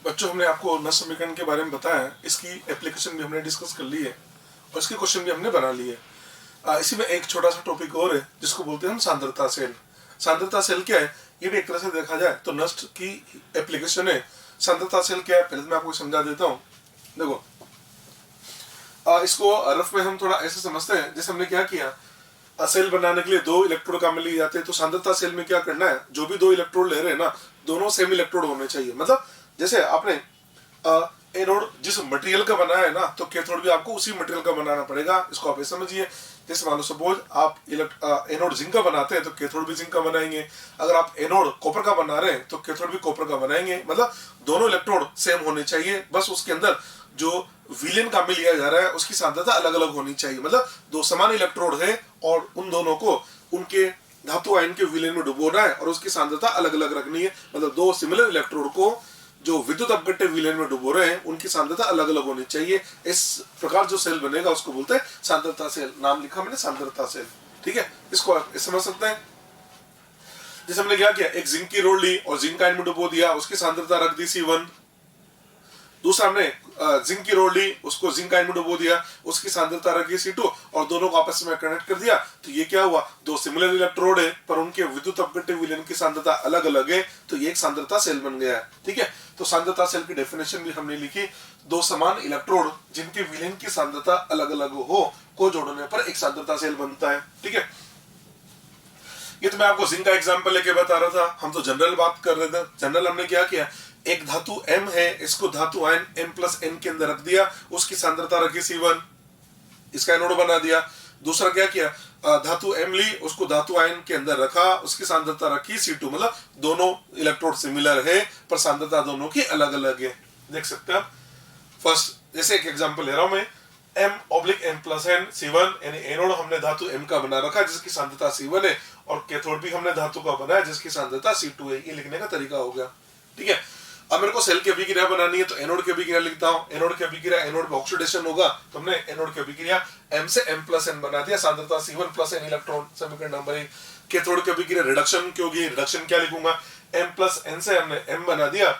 बच्चों, हमने आपको नष्ट समीकरण के बारे में बताया है, इसकी एप्लीकेशन भी हमने डिस्कस कर ली है और इसके क्वेश्चन भी हमने बना लिए। इसी में एक छोटा सा टॉपिक और है जिसको बोलते हैं हम सांद्रता सेल। सांद्रता सेल क्या है, ये भी एक तरह से देखा जाए तो नष्ट की एप्लीकेशन है। सांद्रता सेल क्या है, पहले मैं आपको समझा देता हूँ। देखो, इसको रफ में हम थोड़ा ऐसे समझते हैं, जैसे हमने क्या किया, सेल बनाने के लिए दो इलेक्ट्रोड काम में लिए जाते हैं। तो सांद्रता सेल में क्या करना है, जो भी दो इलेक्ट्रोड ले रहे हैं ना, दोनों सेम इलेक्ट्रोड होने चाहिए। मतलब जैसे आपने एनोड जिस मटेरियल का बनाया है ना, तो कैथोड भी आपको उसी मटेरियल का बनाना पड़ेगा। इसको आप ऐसे समझिए, जैसे मान लो सपोज आप एनोड जिंक का बनाते हैं तो कैथोड भी जिंक का बनाएंगे। अगर आप एनोड कॉपर का बना रहे हैं तो कैथोड भी कॉपर का बनाएंगे। मतलब दोनों इलेक्ट्रोड सेम होने चाहिए, बस उसके अंदर जो विलेन काम में लिया जा रहा है उसकी सांद्रता अलग अलग होनी चाहिए। मतलब दो समान इलेक्ट्रोड है और उन दोनों को उनके धातु आयन के विलेन में डुबोना है और उसकी सांद्रता अलग अलग रखनी है। मतलब दो सिमिलर इलेक्ट्रोड को जो विद्युत अपघट्य विलेन में डुबो रहे हैं उनकी सांद्रता अलग अलग होनी चाहिए। इस प्रकार जो सेल बनेगा उसको बोलते हैं सांद्रता सेल। नाम लिखा मैंने सांद्रता सेल, ठीक है। इसको आप समझ सकते हैं। जैसे हमने क्या किया, एक जिंक की रोड ली और जिंक आयन में डुबो दिया, उसकी सांद्रता रख दी C1। दूसरा हमने जिंक की रोड ली, उसको जिंक आयन में डुबो दिया, उसकी सांद्रता रखी C2 और दोनों को आपस में कनेक्ट कर दिया। तो ये क्या हुआ, दो सिमिलर इलेक्ट्रोड है पर उनके विद्युत अपघट्य विलेन की सांद्रता अलग अलग है, तो ये एक सांद्रता सेल बन गया है, ठीक है। तो सांद्रता सेल की डेफिनेशन भी हमने लिखी, दो समान इलेक्ट्रोड जिनके विलेन की सांद्रता अलग अलग हो को जोड़ने पर एक सांद्रता सेल बनता है, ठीक है। ये तो मैं आपको जिंक का एग्जांपल लेके बता रहा था, हम तो जनरल बात कर रहे थे। जनरल हमने क्या किया, एक धातु M है, इसको धातु आयन M+N के अंदर रख दिया, उसकी सांद्रता रखी C1, इसका एनोड बना दिया। दूसरा क्या किया, धातु M ली, उसको धातु आयन के अंदर रखा, उसकी सांद्रता रखी C2। मतलब दोनों इलेक्ट्रोड सिमिलर है पर सांद्रता दोनों की अलग अलग है। देख सकते हैं आप। फर्स्ट जैसे एक एग्जांपल ले रहा हूं मैं, M/N+N C1, यानी एनोड हमने धातु M का बना रखा जिसकी सांद्रता C1 है और कैथोड भी हमने धातु का बनाया जिसकी सांद्रता C2 है। ये लिखने का तरीका हो गया, ठीक है। अब मेरे को सेल की अभिक्रिया बनानी है तो एनोड की अभिक्रिया लिखता हूं। एनोड की अभिक्रिया, एनोड में ऑक्सीडेशन होगा तो हमने एनोड की अभिक्रिया M से M+N बना दिया, सांद्रता C1+N इलेक्ट्रॉन, समीकरण नंबर 1। कैथोड की अभिक्रिया रिडक्शन की होगी, रिडक्शन क्या लिखूंगा, M+N से हमने M बना दिया,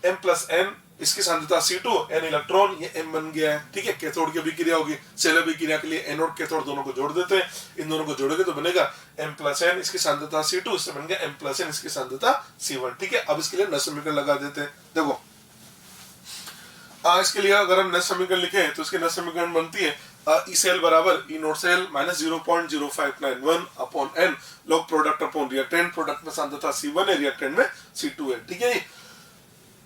M+N इसकी सांद्रता C2, N इलेक्ट्रॉन, ये M बन गया है, ठीक है। कैथोड की अभिक्रिया होगी, सेल अभिक्रिया के लिए एनोड कैथोड दोनों को जोड़ देते हैं, इन दोनों को जोड़ोगे तो बनेगा M+N इसकी सांद्रता C2, इससे बन गया M+N इसकी सांद्रता C1, ठीक है। अब इसके लिए नष्ट समीकरण लगा देते हैं। देखो, इसके लिए अगर हम नष्ट समीकरण लिखे तो इसके नष्ट समीकरण बनती है E सेल बराबर E naught cell -0.0591 upon N log product upon reactant. Product में सांद्रता C1 है, रिएक्टेंट में C2 है, ठीक है।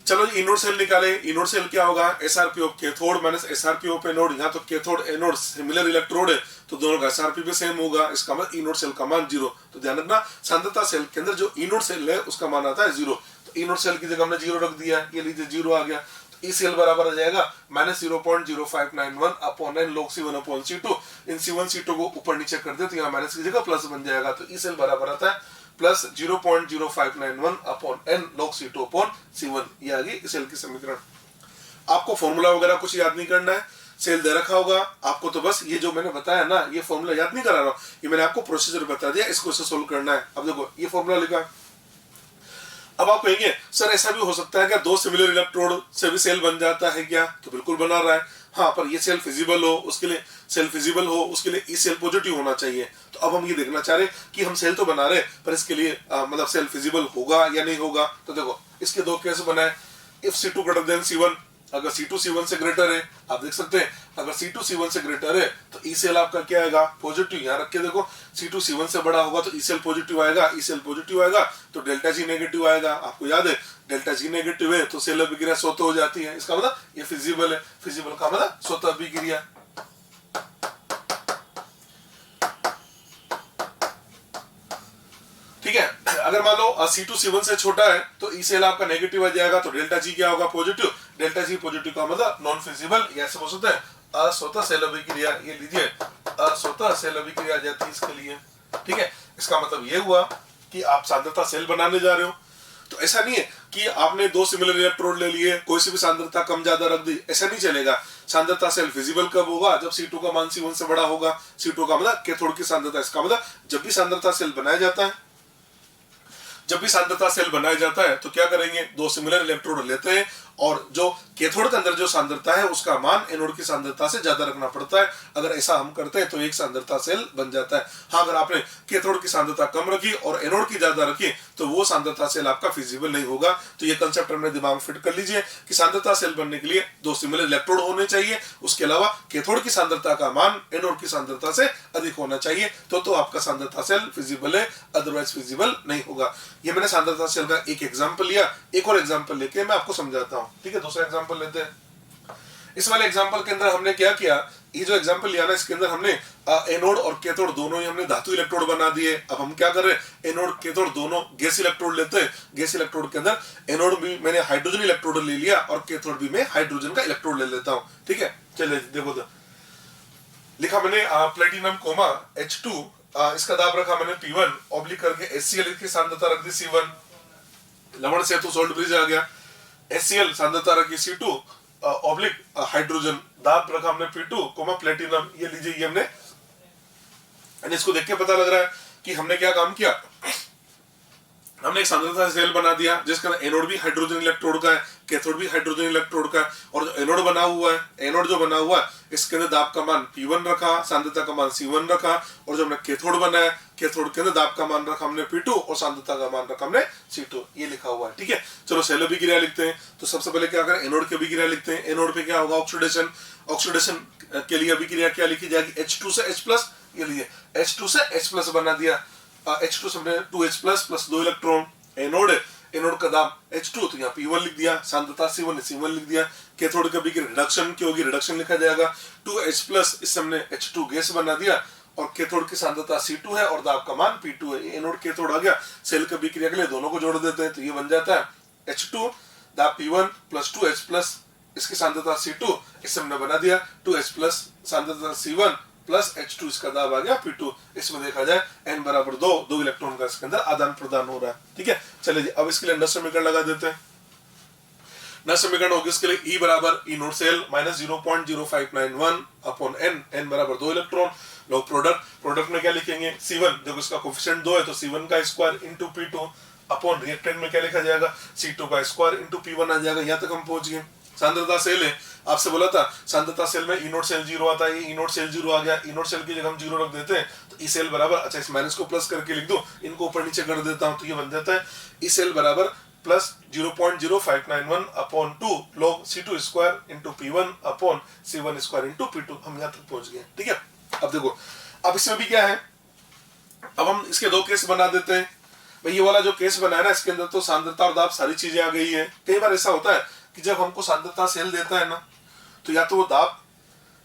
चलो जी, इनोड सेल निकाले। इनोड सेल क्या होगा, SRP of cathode minus SRP of anode. यहाँ तो कैथोड एनोड सिमिलर इलेक्ट्रोड है तो दोनों का SRP भी सेम होगा, इसका मतलब इनोड सेल का मान 0। तो ध्यान रखना, सांद्रता सेल के अंदर जो इनोड सेल है उसका मान आता है 0। तो इनोड सेल की जगह हमने 0 रख दिया, ये लीजिए 0 आ गया। तो E सेल बराबर आ जाएगा -0.0591 upon N log C1 upon C2। इन C1 C2 को ऊपर नीचे कर दे तो यहाँ माइनस की जगह प्लस बन जाएगा। तो E सेल बराबर आता है +0.0591 upon N log C2 upon C1। ये आ गई सेल की समीकरण। आपको फॉर्मूला वगैरह कुछ याद नहीं करना है, सेल दे रखा होगा आपको, तो बस ये जो मैंने बताया ना, ये फॉर्मूला याद नहीं करा रहा हूं, ये मैंने आपको प्रोसीजर बता दिया, इसको ऐसे सोल्व करना है। अब देखो, ये फॉर्मूला लिखा। अब आप कहेंगे सर ऐसा भी हो सकता है क्या, दो सिमिलर इलेक्ट्रोड से भी सेल बन जाता है क्या? तो बिल्कुल बना रहा है, हाँ, पर ये सेल फिजिबल हो, उसके लिए सेल फिजिबल हो उसके लिए ई सेल पॉजिटिव होना चाहिए। तो अब हम ये देखना चाह रहे कि हम सेल तो बना रहे पर इसके लिए मतलब सेल फिजिबल होगा या नहीं होगा। तो देखो, इसके दो केस बनाए। If C2 greater than C1, अगर C2 C1 से ग्रेटर है, आप देख सकते हैं, अगर C2 C1 से ग्रेटर है तो ई सेल आपका क्या आएगा, पॉजिटिव। यहाँ रख के देखो, C2 C1 से बड़ा होगा तो ई सेल पॉजिटिव आएगा, ई सेल पॉजिटिव आएगा तो डेल्टा G नेगेटिव आएगा। आपको याद है, डेल्टा G नेगेटिव है तो सेल अभिक्रिया स्वतः हो जाती है, इसका मतलब ये फिजिबल है। फिजिबल का मतलब स्वतः अभिक्रिया, ठीक है। अगर मान लो C2 C1 से छोटा है तो ई सेल आपका नेगेटिव आ जाएगा तो डेल्टा G क्या होगा, पॉजिटिव। डेल्टा G पॉजिटिव का मतलब नॉन फिजिबल, या ऐसे बोल सकते हैं अस्वतः सेल अभिक्रिया। ये लीजिए, अस्वतः सेल अभिक्रिया आ जाती है इसके लिए, ठीक है। इसका मतलब ये हुआ कि आप सांद्रता सेल बनाने जा रहे हो तो ऐसा नहीं है कि आपने दो सिमिलर इलेक्ट्रोड ले लिए, कोई सी भी सांद्रता कम ज्यादा रख दी, ऐसा नहीं चलेगा। सांद्रता सेल फिजिबल कब होगा, जब C2 का मान C1 से बड़ा होगा। C2 का मतलब कैथोड की सांद्रता, इसका मतलब जब भी सांद्रता सेल बनाया जाता है, जब भी सांद्रता सेल बनाया जाता है तो क्या करेंगे, दो सिमिलर इलेक्ट्रोड लेते हैं और जो कैथोड के अंदर जो सांद्रता है उसका मान एनोड की सांद्रता से ज्यादा रखना पड़ता है। अगर ऐसा हम करते हैं तो एक सांद्रता सेल बन जाता है। हाँ, अगर आपने कैथोड की सांद्रता कम रखी और एनोड की ज्यादा रखी तो वो सांद्रता सेल आपका फिजिबल नहीं होगा। तो ये कंसेप्ट अपने दिमाग में फिट कर लीजिए कि सांद्रता सेल बनने के लिए दो सिमिलर इलेक्ट्रोड होने चाहिए, उसके अलावा कैथोड की सांद्रता का मान एनोड की सांद्रता से अधिक होना चाहिए, तो आपका सांद्रता सेल फिजिबल है, अदरवाइज फिजिबल नहीं होगा। ये मैंने सांद्रता सेल का एक एग्जांपल लिया। एक और एग्जांपल लेके मैं आपको समझाता हूं, ठीक है। दूसरा एग्जांपल लेते हैं। इस वाले एग्जांपल के अंदर हमने क्या किया, ये जो एग्जांपल लिया ना इसके अंदर हमने एनोड और कैथोड दोनों ही हमने धातु इलेक्ट्रोड बना दिए। अब हम क्या कर रहे हैं, एनोड कैथोड दोनों गैस इलेक्ट्रोड लेते हैं। गैस इलेक्ट्रोड के अंदर एनोड भी मैंने हाइड्रोजन इलेक्ट्रोड ले लिया और कैथोड भी मैं हाइड्रोजन का इलेक्ट्रोड ले लेता हूं, ठीक है। चलिए देखो तो लिखा मैंने प्लेटिनम कोमा H2, इसका दाब रखा मैंने P1 ऑब्लिक करके HCl की सांद्रता रख दी C1, लवण से तो सोल्ट ब्रिज आ गया। HCl सांद्रता रखी C2 ऑब्लिक हाइड्रोजन, दाब रखा हमने P2 कोमा प्लेटिनम। ये लीजिए, ये हमने इसको देख के पता लग रहा है कि हमने क्या काम किया, हमने एक सांद्रता सेल बना दिया जिसका एनोड भी हाइड्रोजन इलेक्ट्रोड का है, कैथोड भी हाइड्रोजन इलेक्ट्रोड का है, और जो एनोड बना हुआ है, एनोड जो बना हुआ है इसके अंदर दाब का मान P1 रखा, सांद्रता का मान C1 रखा, और जो हमने कैथोड बनाया कैथोड के अंदर दाब का मान रखा हमने P2 और सांद्रता का मान रखा हमने C2। ये लिखा हुआ है, ठीक है। चलो सेल अभिक्रिया लिखते हैं। तो सबसे पहले क्या करें, एनोड की अभिक्रिया लिखते हैं। एनोड पे क्या होगा, ऑक्सीडेशन। ऑक्सीडेशन के लिए अभिक्रिया क्या लिखी जाएगी, H2 से H+। ये लीजिए H2 से H+ बना दिया। H2 से हमने 2H+ प्लस 2 इलेक्ट्रॉन। एनोड का दाब H2 तो यहाँ P1 लिख दिया, सांद्रता C1 लिख दिया। कैथोड का भी रिडक्शन की होगी, रिडक्शन लिखा जाएगा 2H+, इससे हमने H2 गैस बना दिया, और कैथोड की सांद्रता C2 है और दाब का मान P2 है। एनोड कैथोड आ गया। सेल की अभिक्रिया के लिए दोनों को जोड़ देते हैं तो ये बन जाता है H2 दाब P1 प्लस 2H+, इसकी सांद्रता C2, इससे हमने बना दिया 2H+ सांद्रता C1 प्लस H2, इसका दाब आ गया P2। इसमें देखा जाए n बराबर 2 इलेक्ट्रॉन का इसके अंदर आदान प्रदान हो रहा है, ठीक है। चलिए जी, अब इसके लिए नष्ट समीकरण लगा देते हैं। नष्ट समीकरण होगी इसके लिए E बराबर E naught cell minus 0.0591 upon n बराबर 2 इलेक्ट्रॉन। लोग प्रोडक्ट में क्या लिखेंगे, C1, देखो इसका कोफिशिएंट 2 है तो C1 का square into P2 upon reactant में क्या लिखा जाएगा, C2 का स्क्वायर इंटू P1 आ जाएगा। यहाँ तक हम पहुंच गए। सांद्रता सेल है, आपसे बोला था सांद्रता सेल में E नोट सेल 0 आता है, E नोट सेल 0 आ गया। E नोट सेल की जगह हम 0 रख देते हैं तो E सेल बराबर, अच्छा इस माइनस को प्लस करके लिख दो, इनको ऊपर नीचे कर देता हूं तो ये बन जाता है E सेल बराबर plus 0.0591 upon 2 log C2 square into P1 upon C1 square into P2। हम यहाँ तक पहुंच गए, ठीक है। अब देखो, अब इसमें भी क्या है, अब हम इसके दो केस बना देते हैं। भाई ये वाला जो केस बनाया ना इसके अंदर तो सांद्रता और दाब सारी चीजें आ गई है। कई बार ऐसा होता है कि जब हमको सांद्रता सेल देता है ना तो या तो वो दाब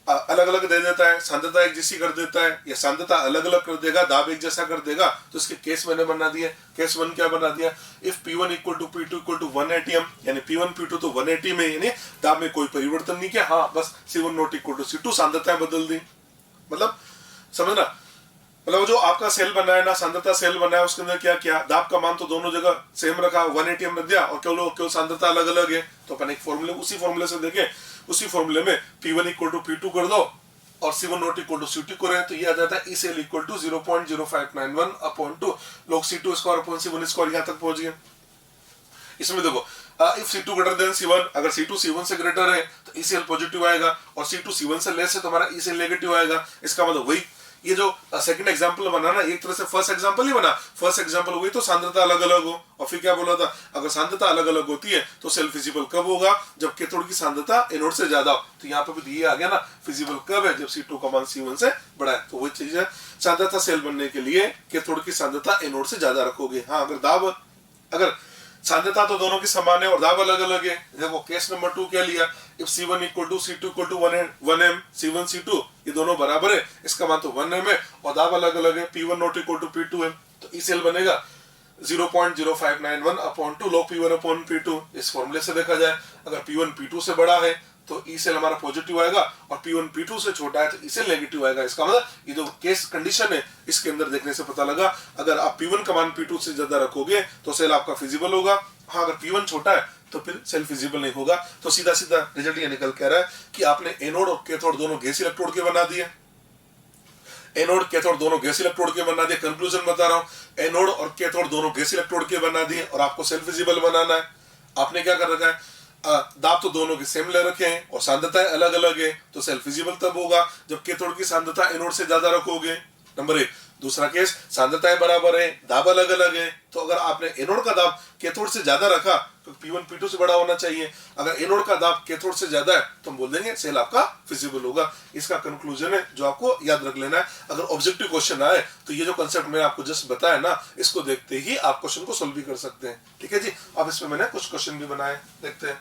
अलग अलग दे देता है, सांद्रता एक जैसी कर देता है, या सांद्रता अलग अलग कर देगा, दाब एक जैसा कर देगा। तो इसके केस मैंने बना दिया। केस 1 क्या बना दिया, if P1 equal to P2 equal to 1 atm, यानी P1 P2 तो 1 atm है, यानी दाब में कोई परिवर्तन नहीं किया। हाँ, बस C1 not equal to C2 सांद्रताएं बदल दी। मतलब समझना, मतलब जो आपका सेल बना है ना, सांद्रता सेल बना है, उसके अंदर क्या किया, दाब का मान तो दोनों जगह सेम रखा, 1 atm रख दिया, और केवल सांद्रता अलग अलग है। तो अपन एक फॉर्मूले, उसी फॉर्मूले से देखें, उसी फॉर्मूले में P1 इक्वल टू P2 कर दो और C1 not equal to C2 करें तो ये आ जाता है E cell equal to 0.0591 upon 2 log C2 square upon C1 square. यहाँ तक पहुंच गए। इसमें देखो, if C2 greater than C1, अगर C2 C1 से ग्रेटर है तो E सेल पॉजिटिव आएगा, और C2 C1 से लेस है तो हमारा E सेल नेगेटिव आएगा। इसका मतलब वही, ये जो सेकंड एग्जांपल बना ना, एक तरह से फर्स्ट एग्जांपल ही बना। फर्स्ट एग्जांपल हुई तो सांद्रता अलग अलग हो, और फिर क्या बोला था, अगर सांद्रता अलग अलग होती है तो सेल फिजिबल कब होगा, जब कैथोड की सांद्रता एनोड से ज्यादा हो। तो यहाँ पे भी ये आ गया ना, फिजिबल कब है, जब C2 का मान C1 से बड़ा है। तो वही चीज है, सांद्रता सेल बनने के लिए कैथोड की सांद्रता एनोड से ज्यादा रखोगे। हाँ, अगर सांद्रता तो दोनों की समान है और दाब अलग अलग है। देखो केस नंबर 2 क्या लिया, if C1 equal to C2 equal to 1m, C1 C2 ये दोनों बराबर है, इसका मान तो 1m है, और दाब अलग अलग है, P1 not equal to P2 है। तो E सेल बनेगा 0.0591 upon 2 log P1 upon P2। इस फॉर्मूले से देखा जाए, अगर P1 P2 से बड़ा है तो E सेल हमारा पॉजिटिव आएगा, और P1 P2 से छोटा है तो E सेल नेगेटिव आएगा। इसका मतलब ये जो केस कंडीशन है इसके अंदर देखने से पता लगा, अगर आप P1 का मान P2 से ज्यादा रखोगे तो सेल आपका फिजिबल होगा। हाँ, अगर P1 छोटा है तो फिर सेल फिजिबल नहीं होगा। तो सीधा सीधा रिजल्ट ये निकल कह रहा है कि आपने एनोड और कैथोड दोनों गैस इलेक्ट्रोड के बना दिए। एनोड कैथोड दोनों गैस इलेक्ट्रोड के बना दिए। कंक्लूजन बता रहा हूं, एनोड और कैथोड दोनों गैस इलेक्ट्रोड के बना दिए और आपको सेल्फ विजिबल बनाना है। आपने क्या कर रखा है, दाब तो दोनों के सेम ले रखे हैं और सांद्रताएं अलग अलग है, तो सेल्फ विजिबल तब होगा जब कैथोड की सांद्रता एनोड से ज्यादा रखोगे, नंबर 1। दूसरा केस, सांद्रताएं बराबर है, दाब अलग अलग है, तो अगर आपने एनोड का दाब कैथोड से ज्यादा रखा तो P1 P2 से बड़ा होना चाहिए। अगर एनोड का दाब कैथोड से ज्यादा है तो हम बोल देंगे सेल आपका फिजिबल होगा। इसका कंक्लूजन है जो आपको याद रख लेना है। अगर ऑब्जेक्टिव क्वेश्चन आए तो ये जो कंसेप्ट मैंने आपको जस्ट बताया ना, इसको देखते ही आप क्वेश्चन को सोल्व भी कर सकते हैं। ठीक है जी। अब इसमें मैंने कुछ क्वेश्चन भी बनाए, देखते हैं।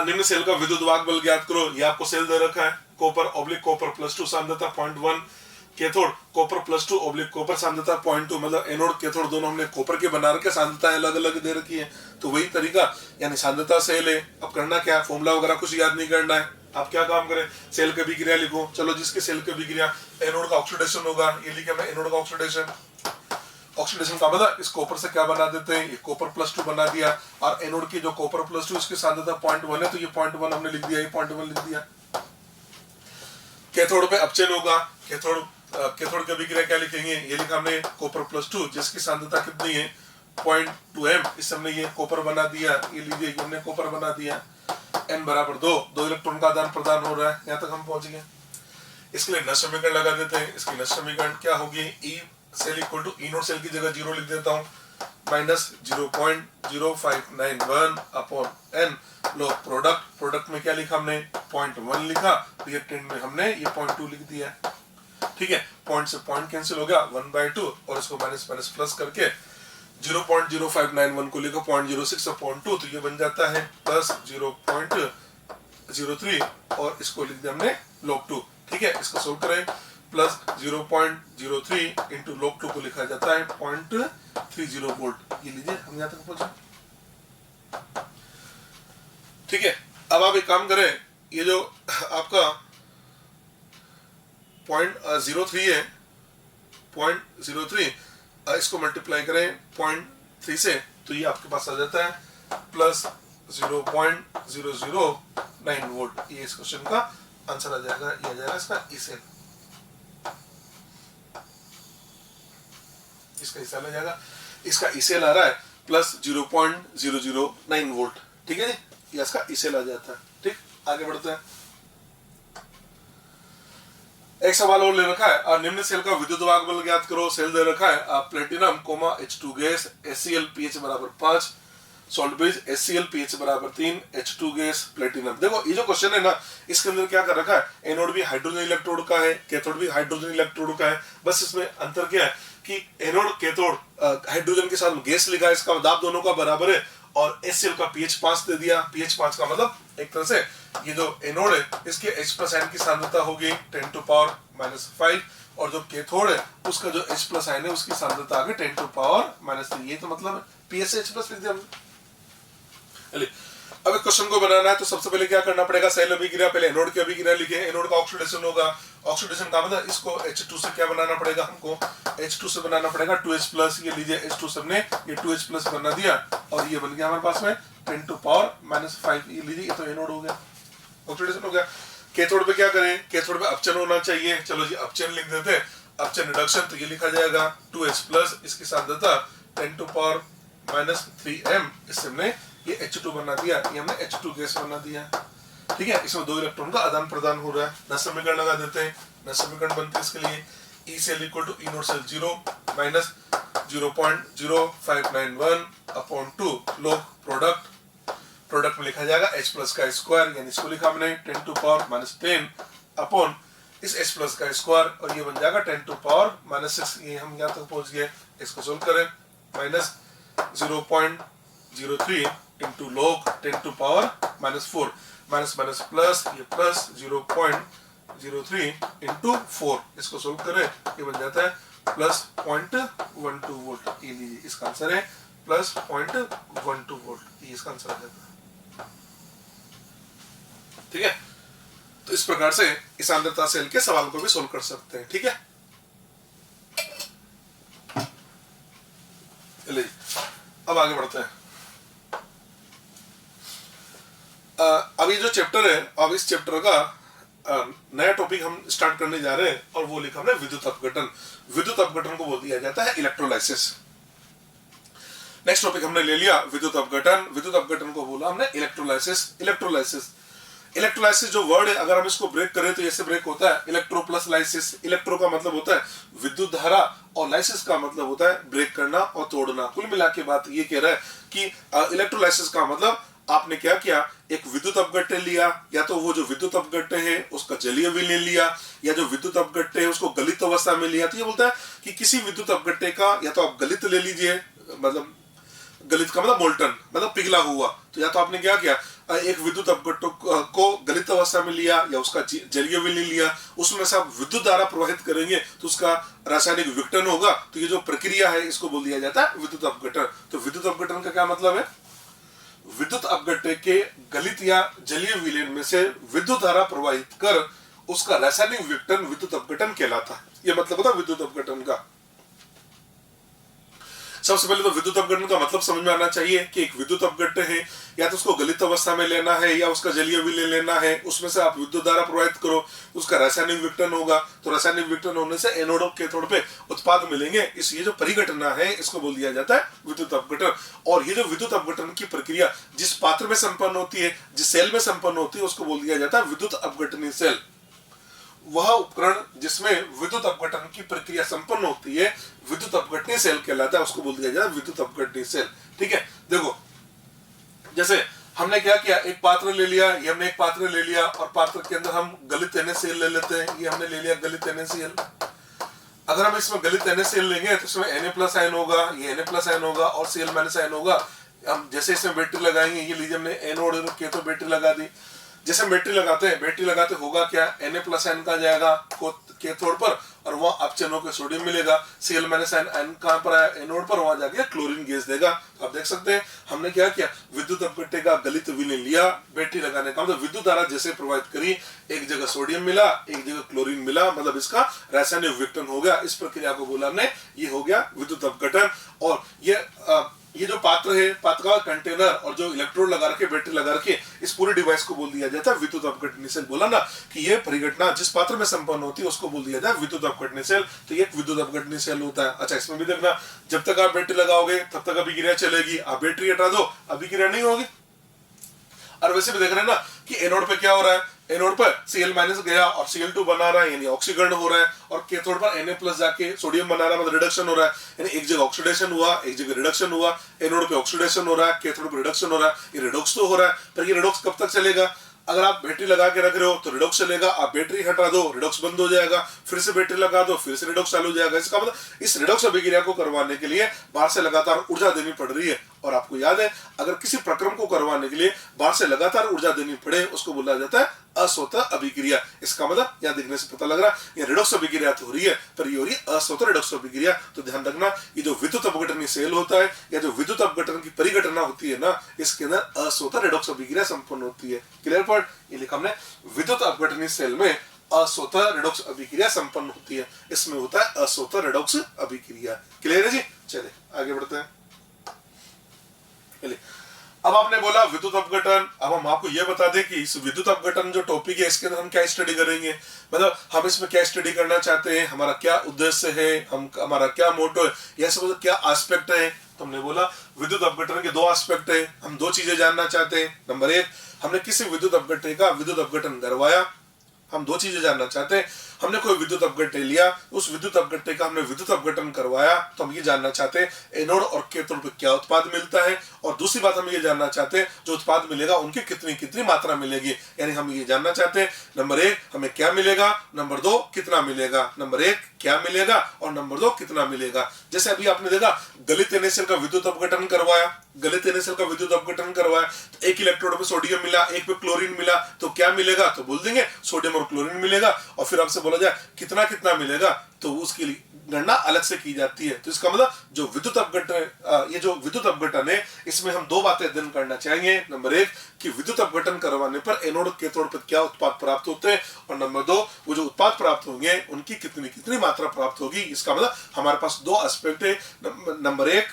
निम्न सेल का विद्युत वाहक बल ज्ञात करो। ये आपको सेल दे रखा है, कॉपर ऑब्लिक कॉपर +2 सांद्रता 0.1, कैथोड कॉपर +2 ऑब्लिक कॉपर सांद्रता 0.2, मतलब एनोड कैथोड दोनों हमने कॉपर के बना रखे, सांद्रताएं अलग अलग दे रखी है। तो वही तरीका, यानी सांद्रता सेल है। अब करना क्या है, फॉर्मूला वगैरह कुछ याद नहीं करना है। आप क्या काम करें, सेल की अभिक्रिया लिखो। चलो, जिसके सेल की अभिक्रिया एनोड का ऑक्सीडेशन होगा, ये लिखे हमने एनोड का ऑक्सीडेशन। ऑक्सीडेशन का मतलब इस कॉपर से क्या बना देते हैं, ये कॉपर +2 बना दिया, और एनोड की जो कॉपर +2 इसकी सांद्रता 0.1 है, तो ये 0.1 हमने लिख दिया, ये 0.1 लिख दिया। कैथोड पे अपचयन होगा, कैथोड की अभिक्रिया क्या लिखेंगे, ये लिखा हमने कॉपर +2 जिसकी सांद्रता कितनी है 0.2 m, इस हमने ये कॉपर बना दिया, ये लीजिए हमने कॉपर बना दिया। n बराबर 2 इलेक्ट्रॉन का आदान प्रदान हो रहा है, यहाँ तक हम पहुंच गए। इसके लिए नष्ट समीकरण लगा देते हैं। इसकी नष्ट समीकरण क्या होगी, E cell equal to E naught cell की जगह 0 लिख देता हूँ, -0.0591 अपॉन n लो प्रोडक्ट में क्या लिखा हमने 0.1 लिखा, रिएक्टेंट में हमने ये 0.2 लिख दिया। ठीक है, पॉइंट से पॉइंट कैंसिल हो गया, 1/2 और इसको माइनस माइनस प्लस करके 0.0591 को लिखा 0.06 अपॉन 2, तो ये बन जाता है +0.03 और इसको लिख दिया हमने log 2। ठीक है, इसको सोल्व करें, +0.03 इंटू log 2 को लिखा जाता है 0.30 वोल्ट। ये लीजिए, हम यहाँ तक पहुंचे। ठीक है, अब आप एक काम करें, ये जो आपका 0.03 है, 0.03 इसको मल्टीप्लाई करें 0.3 से, तो ये आपके पास आ जाता है +0.009 वोल्ट। ये इस क्वेश्चन का आंसर आ जाएगा। ये आ जाएगा इसका ई सेल, इसका ई सेल आ जाएगा। इसका ई सेल आ रहा है +0.009 वोल्ट। ठीक है जी, ये इसका ई सेल आ जाता है। ठीक, आगे बढ़ते हैं। एक सवाल और ले रखा है, और निम्न सेल का विद्युत वाहक बल ज्ञात करो। सेल दे रखा है platinum, H2 gas, HCl pH बराबर 5, सॉल्ट ब्रिज HCl pH बराबर 3, H2 गैस, प्लेटिनम। देखो, ये जो क्वेश्चन है ना, इसके अंदर क्या कर रखा है, एनोड भी हाइड्रोजन इलेक्ट्रोड का है, कैथोड भी हाइड्रोजन इलेक्ट्रोड का है। बस इसमें अंतर क्या है कि एनोड कैथोड हाइड्रोजन के साथ गैस लिखा है, इसका दाब दोनों का बराबर है, और HCl का pH 5 दे दिया। pH 5 का मतलब एक तरह से ये जो एनोड है इसके H+ आयन की सांद्रता होगी 10⁻⁵, और जो कैथोड है उसका जो H+ आयन है उसकी सांद्रता आ गई 10⁻⁻3। ये तो मतलब pH H+ लिख दिया हमने। अब क्वेश्चन को बनाना है तो सबसे पहले क्या करना पड़ेगा, सेल अभिक्रिया, पहले एनोड की अभिक्रिया लिखे। एनोड का ऑक्सीडेशन होगा, ऑक्सीडेशन का मतलब इसको H2 से क्या बनाना पड़ेगा, हमको H2 से बनाना पड़ेगा 2H+। ये लीजिए H2 से हमने ये 2H+ बना दिया, और ये बन गया हमारे पास में 10⁻⁵। ये लीजिए, ये तो एनोड हो गया, ऑक्सीडेशन हो गया। कैथोड पे क्या करें, कैथोड पे अपचयन होना चाहिए। चलो जी, अपचयन लिख देते हैं, अपचयन रिडक्शन, तो ये लिखा जाएगा 2H+, इसकी सांद्रता 10⁻⁻3m, इससे हमने ये H2 बना दिया, ये हमने H2 गैस बना दिया। ठीक है, इसमें 2 इलेक्ट्रॉन का आदान प्रदान हो रहा है। नष्ट समीकरण लगा देते हैं। नष्ट समीकरण बनती है इसके लिए E cell equal to E naught cell 0 -0.0591 upon 2 log product में लिखा जाएगा H+ का स्क्वायर, यानी इसको लिखा हमने 10⁻⁻10 अपॉन इस H+ का स्क्वायर, और ये बन जाएगा 10⁻⁻6। ये हम यहाँ तक पहुंच गए। इसको सोल्व करें, -0.03 into log 10⁻⁻4, minus minus plus, ये प्लस 0.03 इंटू 4, इसको सोल्व करें, ये बन जाता है +0.12 वोल्ट। ये लीजिए, इसका आंसर है +0.12 वोल्ट। ये इसका आंसर आ जाता है। ठीक है, तो इस प्रकार से इस सांद्रता सेल के सवाल को भी सोल्व कर सकते हैं। ठीक है, चलिए अब आगे बढ़ते हैं। अब ये जो चैप्टर है, अब इस चैप्टर का नया टॉपिक हम स्टार्ट करने जा रहे हैं और वो लिखा हमने विद्युत अपघटन। विद्युत अपघटन को बोल दिया जाता है इलेक्ट्रोलाइसिस। नेक्स्ट टॉपिक हमने ले लिया विद्युत अपघटन। विद्युत अपघटन को बोला हमने इलेक्ट्रोलाइसिस। इलेक्ट्रोलाइसिस जो वर्ड है, अगर हम इसको ब्रेक करें तो ऐसे ब्रेक होता है इलेक्ट्रो प्लस लाइसिस। इलेक्ट्रो का मतलब होता है विद्युत धारा और लाइसिस का मतलब होता है ब्रेक करना और तोड़ना। कुल मिला के बात ये कह रहा है कि इलेक्ट्रोलाइसिस का मतलब आपने क्या किया, एक विद्युत अपघट्य लिया, या तो वो जो विद्युत अपघट्य है उसका जलीय विलयन लिया, या जो विद्युत अपघट्य है उसको गलित अवस्था में लिया। तो ये बोलता है कि किसी विद्युत अपघट्य का या तो आप गलित ले लीजिए, मतलब गलित का मतलब मोल्टन, मतलब पिघला हुआ। तो या तो आपने क्या किया, एक विद्युत अपघट्य को गलित अवस्था में लिया या उसका जलीय विलयन लिया, उसमें से आप विद्युत धारा प्रवाहित करेंगे तो उसका रासायनिक विघटन होगा। तो ये जो प्रक्रिया है इसको बोल दिया जाता है विद्युत अपघटन। तो विद्युत अपघटन का क्या मतलब है, विद्युत अपघट्य के गलित या जलीय विलयन में से विद्युत धारा प्रवाहित कर उसका रासायनिक विघटन विद्युत अपघटन कहलाता है। यह मतलब होता है विद्युत अपघटन का। सबसे पहले तो विद्युत अपघटन का मतलब समझ में आना चाहिए कि एक विद्युत अपघट्य है, या तो उसको गलित अवस्था में लेना है या उसका जलीय विलयन लेना है, उसमें से आप विद्युत धारा प्रवाहित करो, उसका रासायनिक विघटन होगा। तो रासायनिक विघटन होने से एनोड और कैथोड पे उत्पाद मिलेंगे। इस ये जो परिघटना है इसको बोल दिया जाता है विद्युत अपघटन। और ये जो विद्युत अपघटन की प्रक्रिया जिस पात्र में संपन्न होती है, जिस सेल में संपन्न होती है, उसको बोल दिया जाता है विद्युत अपघटनी सेल। वह उपकरण जिसमें विद्युत अपघटन की प्रक्रिया संपन्न होती है विद्युत अपघटनी सेल कहलाता है, उसको बोल दिया जाता है विद्युत अपघटनी सेल। ठीक है, देखो जैसे हमने क्या किया, एक पात्र ले लिया, ये हमने एक पात्र ले लिया और पात्र के अंदर हम गलित NaCl ले लेते हैं। ये हमने ले लिया गलित NaCl। अगर हम इसमें गलित NaCl लेंगे तो इसमें Na+ आयन होगा, ये Na+ आयन होगा और Cl- आयन होगा। हम जैसे इसमें बैटरी लगाएंगे, ये लीजिए हमने एनोड और कैथोड बैटरी लगा दी। जैसे बैटरी लगाते होगा क्या, Na+ आयन का जाएगा कैथोड पर और वहां अपचयन होकर सोडियम मिलेगा। Cl- आयन कहां पर आया, एनोड पर, वहां जाके क्लोरीन गैस देगा। आप देख सकते हैं हमने क्या किया, विद्युत अपघट्य का गलित विलयन लिया, बैटरी लगाने का मतलब विद्युत धारा जैसे प्रवाहित करी, एक जगह सोडियम मिला, एक जगह क्लोरीन मिला, मतलब इसका रासायनिक विघटन हो गया। इस प्रक्रिया को बोला हमने, ये हो गया विद्युत अपघटन। और ये जो पात्र है, पात्र का कंटेनर और जो इलेक्ट्रोड लगा रखे, बैटरी लगा रखे, इस पूरे डिवाइस को बोल दिया जाता है विद्युत अपघटनी सेल। बोला ना कि ये परिघटना जिस पात्र में संपन्न होती है उसको बोल दिया जाता है विद्युत अपघटनी सेल। तो ये एक विद्युत अपघटनी सेल होता है। अच्छा, इसमें भी देखना, जब तक आप बैटरी लगाओगे तब तक अभिक्रिया चलेगी, आप बैटरी हटा दो अभिक्रिया नहीं होगी। और वैसे भी देख रहे हैं ना कि एनोड पे क्या हो रहा है, एनोड पर Cl- गया और Cl2 बना रहा है, यानी ऑक्सीकरण हो रहा है, और कैथोड पर Na+ जाके सोडियम बना रहा है, मतलब रिडक्शन हो रहा है। यानी एक जगह ऑक्सीडेशन हुआ, एक जगह रिडक्शन हुआ। एनोड पे ऑक्सीडेशन हो रहा है, कैथोड पे रिडक्शन हो रहा है। ये रिडॉक्स तो हो रहा है, पर ये रिडॉक्स कब तक चलेगा, अगर आप बैटरी लगा के रख रहे हो तो रिडॉक्स चलेगा, आप बैटरी हटा दो रिडॉक्स बंद हो जाएगा, फिर से बैटरी लगा दो फिर से रिडॉक्स चालू हो जाएगा। इसका मतलब इस रिडॉक्स अभिक्रिया को करवाने के लिए बाहर से लगातार ऊर्जा देनी पड़ रही है। और आपको याद है, अगर किसी प्रक्रम को करवाने के लिए बाहर से लगातार ऊर्जा देनी पड़े उसको बोला जाता है अस्वतः अभिक्रिया। इसका मतलब यहाँ देखने से पता लग रहा है ये रिडॉक्स अभिक्रिया तो हो रही है, पर ये हो रही है अस्वतः रिडॉक्स अभिक्रिया। तो ध्यान रखना, ये जो विद्युत अपघटनी सेल होता है या जो विद्युत अपघटन की परिघटना होती है ना, इसके अंदर अस्वतः रिडॉक्स अभिक्रिया संपन्न होती है। क्लियर पॉइंट, ये लिखा हमने, विद्युत अपघटनी सेल में अस्वतः रिडॉक्स अभिक्रिया संपन्न होती है। इसमें होता है अस्वतः रिडॉक्स अभिक्रिया। क्लियर है जी, चलिए आगे बढ़ते हैं। अब आपने बोला विद्युत अपघटन, अब हम आपको यह बता दें कि इस विद्युत अपघटन जो टॉपिक है इसके अंदर हम क्या स्टडी करेंगे, मतलब हम इसमें क्या स्टडी करना चाहते हैं, हमारा क्या उद्देश्य है, हमारा क्या मोटो है, यह सब क्या एस्पेक्ट है। तो हमने बोला विद्युत अपघटन के दो एस्पेक्ट है, हम दो चीजें जानना चाहते हैं। नंबर एक, हमने किसी विद्युत अपघटन का विद्युत अपघटन करवाया, हम दो चीजें जानना चाहते हैं। हमने कोई विद्युत अपघट्य लिया, उस विद्युत अपघट्य का हमने विद्युत अपघटन करवाया, तो हम ये जानना चाहते हैं एनोड और कैथोड पे क्या उत्पाद मिलता है। और दूसरी बात हम ये जानना चाहते हैं जो उत्पाद मिलेगा उनकी कितनी कितनी मात्रा मिलेगी। यानी हम ये जानना चाहते हैं नंबर एक हमें क्या मिलेगा, नंबर दो कितना मिलेगा। नंबर एक क्या मिलेगा और नंबर दो कितना मिलेगा। जैसे अभी आपने देखा गलित NaCl का विद्युत अपघटन करवाया, गलित NaCl का विद्युत अपघटन करवाया, तो एक इलेक्ट्रोड पे सोडियम मिला, एक पे क्लोरीन मिला, तो क्या मिलेगा, तो बोल देंगे सोडियम और क्लोरीन मिलेगा। और फिर आपसे बोला जाए कितना कितना मिलेगा, तो उसकी गणना अलग से की जाती है। तो इसका मतलब जो विद्युत अपघटन, ये जो विद्युत अपघटन है इसमें हम दो बातें अध्ययन करना चाहेंगे। नंबर एक कि विद्युत अपघटन करवाने पर एनोड कैथोड पर क्या उत्पाद प्राप्त होते हैं, और नंबर दो वो जो उत्पाद प्राप्त होंगे उनकी कितनी कितनी मात्रा प्राप्त होगी। इसका मतलब हमारे पास दो एस्पेक्ट है। नंबर एक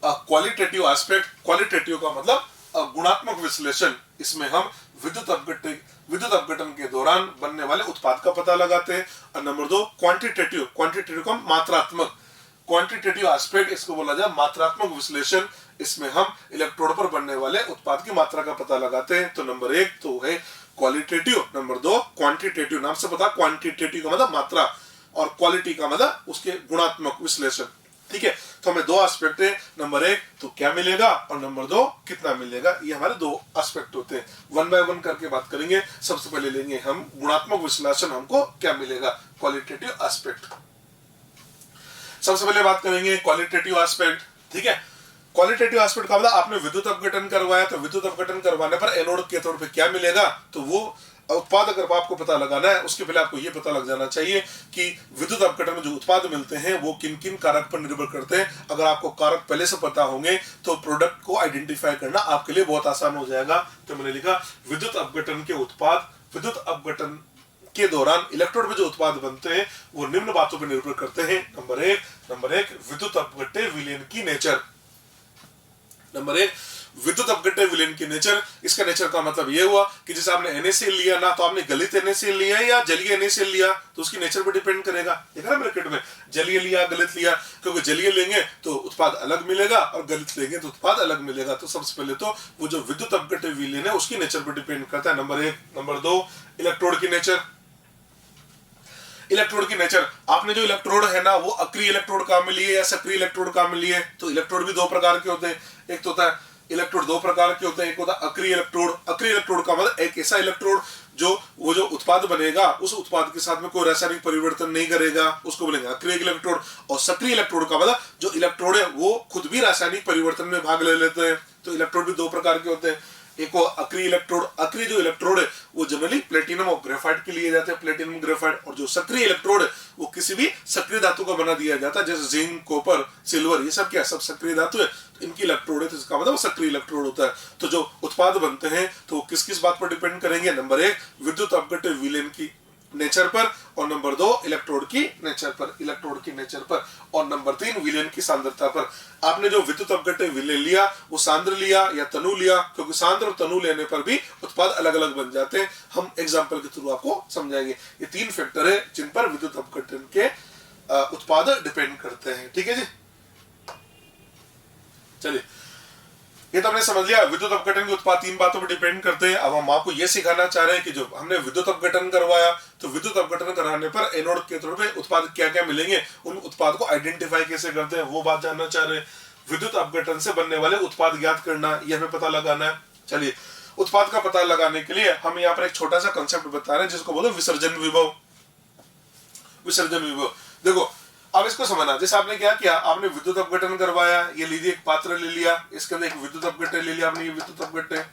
क्वालिटेटिव एस्पेक्ट, क्वालिटेटिव का मतलब गुणात्मक विश्लेषण। इसमें हम विद्युत अपघट्य विद्युत अपघटन के दौरान बनने वाले उत्पाद का पता लगाते हैं। और नंबर 2 क्वांटिटेटिव, क्वांटिटेटिव का मात्रात्मक, क्वांटिटेटिव एस्पेक्ट इसको बोला जाए मात्रात्मक विश्लेषण, इसमें हम इलेक्ट्रोड पर बनने वाले उत्पाद की मात्रा का पता लगाते हैं। तो नंबर 1 तो है क्वालिटेटिव, नंबर 2 क्वांटिटेटिव। नाम से पता, क्वांटिटेटिव का मतलब मात्रा और क्वालिटी का मतलब उसके गुणात्मक विश्लेषण। ठीक है, तो हमें 2 एस्पेक्ट है, नंबर 1 तो क्या मिलेगा और नंबर 2 कितना मिलेगा, ये हमारे 2 एस्पेक्ट होते हैं। 1 बाय 1 करके बात करेंगे। सबसे पहले लेंगे हम गुणात्मक विश्लेषण, हमको क्या मिलेगा, क्वालिटेटिव एस्पेक्ट। सबसे पहले बात करेंगे क्वालिटेटिव एस्पेक्ट। ठीक है, क्वालिटेटिव एस्पेक्ट का मतलब आपने विद्युत अपघटन करवाया, तो विद्युत अपघटन करवाने पर एनोड के तौर पे क्या मिलेगा, तो वो उत्पाद अगर आपको पता लगाना है उसके पहले आपको ये पता लग जाना चाहिए कि विद्युत अपघटन में जो उत्पाद मिलते हैं वो किन किन कारक पर निर्भर करते हैं। अगर आपको कारक पहले से पता होंगे तो प्रोडक्ट को आइडेंटिफाई करना आपके लिए बहुत आसान हो जाएगा। तो मैंने लिखा विद्युत अपघटन के उत्पाद, विद्युत अपघटन के दौरान इलेक्ट्रोड में जो उत्पाद बनते हैं वो निम्न बातों पर निर्भर करते हैं। नंबर एक विद्युत अपघट्य विलयन की नेचर। नंबर 1 विद्युत अपघट्य विलयन की नेचर। इसका नेचर का मतलब ये हुआ कि जैसे आपने NaCl लिया ना, तो आपने गलित NaCl लिया या जलीय NaCl लिया, तो उसकी नेचर पर डिपेंड करेगा। देखा ना ब्रैकेट में, जलीय लिया गलित लिया, क्योंकि जलीय लेंगे तो उत्पाद अलग मिलेगा और गलित लेंगे तो उत्पाद अलग मिलेगा। तो सबसे पहले तो वो जो विद्युत अपघट्य विलयन है उसकी नेचर पर डिपेंड करता है, नंबर 1। नंबर 2 इलेक्ट्रोड की नेचर। इलेक्ट्रोड की नेचर, आपने जो इलेक्ट्रोड है ना वो अक्रिय इलेक्ट्रोड काम में लिए या सक्रिय इलेक्ट्रोड काम में लिए। तो इलेक्ट्रोड भी 2 प्रकार के होते हैं, एक तो होता है इलेक्ट्रोड 2 प्रकार के होते हैं, एक होता है अक्रिय इलेक्ट्रोड। अक्रिय इलेक्ट्रोड का मतलब एक ऐसा इलेक्ट्रोड जो वो जो उत्पाद बनेगा उस उत्पाद के साथ में कोई रासायनिक परिवर्तन नहीं करेगा, उसको बोलेंगे अक्रिय इलेक्ट्रोड। और सक्रिय इलेक्ट्रोड का मतलब जो इलेक्ट्रोड है वो खुद भी रासायनिक परिवर्तन में भाग ले लेते हैं। तो इलेक्ट्रोड भी 2 प्रकार के होते हैं, एक वो अक्रिय इलेक्ट्रोड। अक्रिय जो इलेक्ट्रोड है वो जनरली प्लेटिनम और ग्रेफाइट के लिए जाते हैं, प्लेटिनम ग्रेफाइट। और जो सक्रिय इलेक्ट्रोड है वो किसी भी सक्रिय धातु का बना दिया जाता है, जैसे जिंक, कॉपर, सिल्वर, ये सब क्या सब सक्रिय धातु है, तो इनकी इलेक्ट्रोड है, तो इसका मतलब सक्रिय इलेक्ट्रोड होता है। तो जो उत्पाद बनते हैं तो वो किस किस बात पर डिपेंड करेंगे, नंबर 1 विद्युत अपघट्य विलयन की नेचर पर, और नंबर 2 इलेक्ट्रोड की नेचर पर, इलेक्ट्रोड की नेचर पर, और नंबर 3 विलयन की सांद्रता पर। आपने जो विद्युत अपघट्य विलयन लिया वो सांद्र लिया या तनु लिया, क्योंकि सांद्र और तनु लेने पर भी उत्पाद अलग अलग बन जाते हैं। हम एग्जांपल के थ्रू आपको समझाएंगे। ये 3 फैक्टर है जिन पर विद्युत अपघटन के उत्पाद डिपेंड करते हैं। ठीक है जी, चलिए ये तो हमने समझ लिया विद्युत अपघटन के उत्पाद 3 बातों पर डिपेंड करते हैं। अब हम आपको ये सिखाना चाह रहे हैं कि जो हमने विद्युत अपघटन करवाया तो विद्युत अपघटन कराने पर एनोड के तौर पे उत्पाद क्या क्या मिलेंगे, उन उत्पाद को आइडेंटिफाई कैसे करते हैं वो बात जानना चाह रहे हैं। विद्युत अपघटन से बनने वाले उत्पाद ज्ञात करना, ये हमें पता लगाना है। चलिए उत्पाद का पता लगाने के लिए हम यहाँ पर एक छोटा सा कंसेप्ट बता रहे हैं जिसको बोलो विसर्जन विभव। विसर्जन विभव देखो, अब इसको समझना। जैसे आपने क्या किया, आपने विद्युत अपघटन करवाया, ये लीजिए एक पात्र ले लिया, इसके अंदर एक विद्युत अपघट्य ले लिया आपने, ये विद्युत अपघट्य।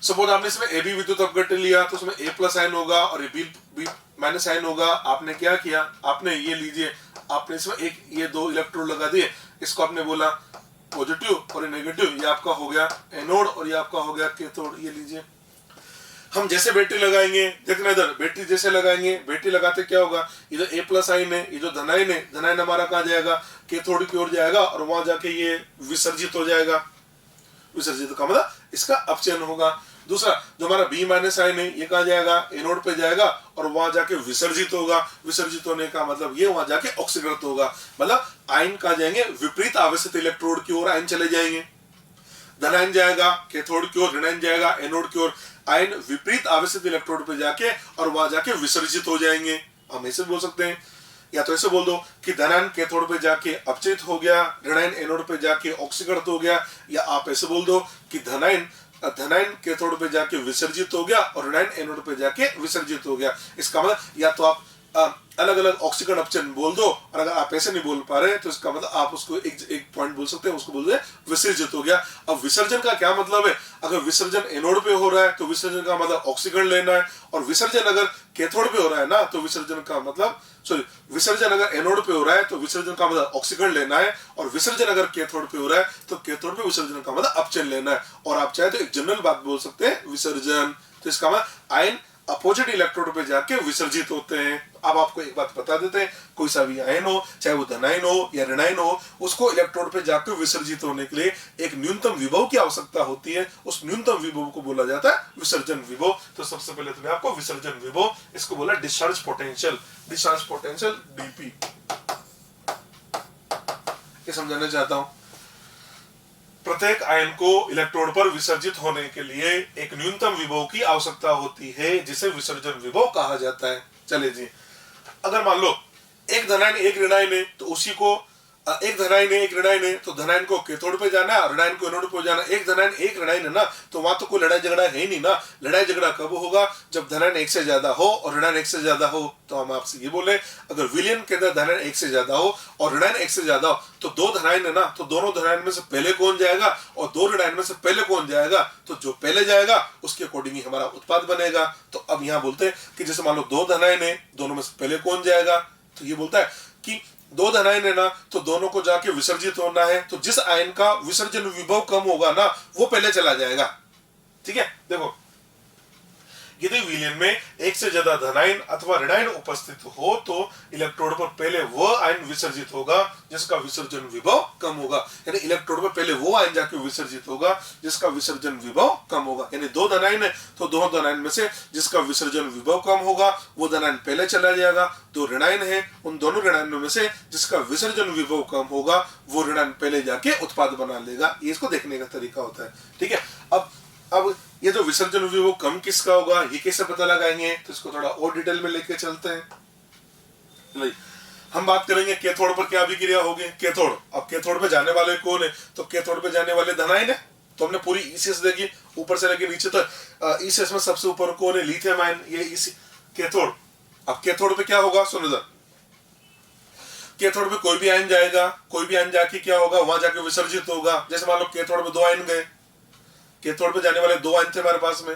सपोज आपने इसमें AB विद्युत अपघट्य लिया तो उसमें A+ आयन होगा और ये B- आयन होगा। आपने क्या किया, आपने ये लीजिए, आपने इसमें एक ये 2 इलेक्ट्रोड लगा दिए, इसको आपने बोला पॉजिटिव और नेगेटिव, ये आपका हो गया एनोड और ये आपका हो गया कैथोड। ये लीजिए, हम जैसे बैटरी लगाएंगे, देखना इधर, बैटरी जैसे लगाएंगे, बैटरी लगाते क्या होगा, ये जो A+ आयन है, ये जो धनायन है, धनायन हमारा कहाँ जाएगा, कैथोड की ओर जाएगा और वहां जाके ये विसर्जित हो जाएगा। विसर्जित का मतलब इसका अपचयन होगा। दूसरा जो हमारा B- आयन है, ये कहाँ जाएगा, एनोड पे जाएगा और वहां जाके विसर्जित होगा। विसर्जित होने का मतलब ये वहां जाके ऑक्सीकृत होगा, मतलब आयन कहाँ जाएंगे, विपरीत आवेशित इलेक्ट्रोड की ओर आयन चले जाएंगे। धनायन जाएगा कैथोड की ओर, ऋणायन जाएगा एनोड की ओर। आयन विपरीत आवेशित इलेक्ट्रोड पे जाके और वहां जाके विसर्जित हो जाएंगे। हम ऐसे बोल सकते हैं, या तो ऐसे बोल दो कि धनायन कैथोड पे जाके अपचयित हो गया, ऋणायन एनोड पे जाके ऑक्सीकृत हो गया, या आप ऐसे बोल दो कि धनायन कैथोड पे जाके विसर्जित हो गया और ऋणायन एनोड पे जाके विसर्जित हो गया। इसका मतलब या तो आप अलग अलग ऑक्सीकरण अपचयन बोल दो, और अगर आप ऐसे नहीं बोल पा रहे तो इसका मतलब आप उसको एक पॉइंट बोल सकते हैं, उसको बोल दो विसर्जित हो गया। अब विसर्जन का क्या मतलब है, अगर विसर्जन एनोड पे हो रहा है तो विसर्जन का मतलब ऑक्सीकरण लेना है, और विसर्जन अगर कैथोड पे हो रहा है ना तो विसर्जन का मतलब विसर्जन अगर एनोड पे हो रहा है तो विसर्जन का मतलब ऑक्सीकरण लेना है, और विसर्जन अगर कैथोड पे हो रहा है तो कैथोड पे विसर्जन का मतलब अपचयन लेना है। और आप चाहे तो एक जनरल बात बोल सकते हैं विसर्जन। तो इसका मतलब आयन अपोजिट इलेक्ट्रोड पे जाके विसर्जित होते हैं। अब आपको एक बात बता देते हैं, कोई सा भी आयन हो, चाहे वो धनायन हो या ऋणायन हो, उसको इलेक्ट्रोड पे जाके विसर्जित होने के लिए एक न्यूनतम विभव की आवश्यकता होती है। उस न्यूनतम विभव को बोला जाता है विसर्जन विभव। तो सबसे पहले तो मैं आपको विसर्जन विभव, इसको बोला discharge potential, discharge potential DP, ये समझाना चाहता हूं। प्रत्येक आयन को इलेक्ट्रोड पर विसर्जित होने के लिए एक न्यूनतम विभव की आवश्यकता होती है, जिसे विसर्जन विभव कहा जाता है। चलिए जी, अगर मान लो एक धनायन एक ऋणायन है, तो उसी को एक धनायन है एक ऋणायन है, तो धनायन को कैथोड पे जाना है, ऋणायन को एनोड पे जाना। एक धनायन एक ऋणायन है ना, तो वहां तो कोई लड़ाई झगड़ा है ही नहीं ना। लड़ाई झगड़ा कब होगा, जब धनायन एक से ज्यादा हो और ऋणायन एक से ज्यादा हो। तो हम आपसे ये बोले, अगर विलयन के अंदर धनायन एक से ज्यादा हो और ऋणायन एक से ज्यादा हो, तो दो धनायन है ना, तो दोनों धनायन में से पहले कौन जाएगा और दो ऋणायन में से पहले कौन जाएगा, तो जो पहले जाएगा उसके अकॉर्डिंग ही हमारा उत्पाद बनेगा। तो अब यहाँ बोलते हैं कि जैसे मान लो दो धनायन है, दोनों में से पहले कौन जाएगा, तो ये बोलता है कि दो धनायन है ना, तो दोनों को जाके विसर्जित होना है, तो जिस आयन का विसर्जन विभव कम होगा ना, वो पहले चला जाएगा। ठीक है, देखो यदि विलयन में एक से ज्यादा धनायन अथवा ऋणायन उपस्थित हो, तो इलेक्ट्रोड पर पहले वह आयन विसर्जित होगा जिसका विसर्जन विभव कम होगा। यानी इलेक्ट्रोड पर पहले वो आयन जाके विसर्जित होगा जिसका विसर्जन विभव कम होगा। यानी दो धनायन है, तो दो धनायन में से जिसका विसर्जन विभव कम होगा वो धनायन पहले चला जाएगा। दो ऋणायन है, उन दोनों ऋणायनों में से जिसका विसर्जन विभव कम होगा वो ऋणायन पहले जाके उत्पाद बना लेगा। ये इसको देखने का तरीका होता है। ठीक है, अब ये जो विसर्जन विभव कम किसका होगा, ये कैसे पता लगाएंगे, तो इसको थोड़ा और डिटेल में लेके चलते हैं। हम बात करेंगे कैथोड पर क्या अभिक्रिया होगी। कैथोड, अब कैथोड पे जाने वाले कौन है, तो कैथोड पे जाने वाले धनायन है। तो हमने पूरी ईसीएस देखी ऊपर से लेके नीचे तक। ईसीएस में सबसे ऊपर कौन है, लिथियम आयन, ये कैथोड। अब कैथोड पे क्या होगा, सुनो इधर, कैथोड पे कोई भी आयन जाएगा, कोई भी आयन जाके क्या होगा, वहां जाके विसर्जित होगा। जैसे मान लो कैथोड में दो आयन गए, कैथोड पे जाने वाले दो आयन थे हमारे पास में।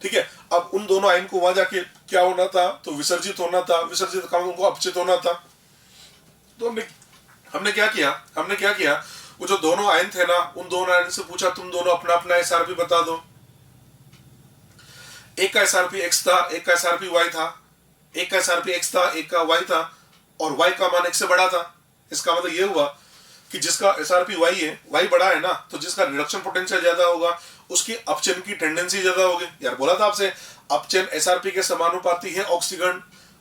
ठीक है, अब उन दोनों आयन को वहां जाके क्या होना था, तो विसर्जित होना था। विसर्जित का उनको अपचित होना था। तो हमने क्या किया, वो जो दोनों आयन थे ना, उन दोनों आयन से पूछा तुम दोनों अपना अपना एसआरपी बता दो। एक का एसआरपी एक्स था, एक का एसआरपी वाई था। एक का एसआरपी एक्स था, एक का वाई था, और वाई का मान एक्स से बड़ा था। इसका मतलब ये हुआ कि जिसका एसआरपी वाई है, वाई बड़ा है ना, तो जिसका रिडक्शन पोटेंशियल ज्यादा होगा उसकी अपचयन की टेंडेंसी ज्यादा होगी। यार बोला था आपसे, अपचयन एसआरपी के समानुपाती है ऑक्सीकरण,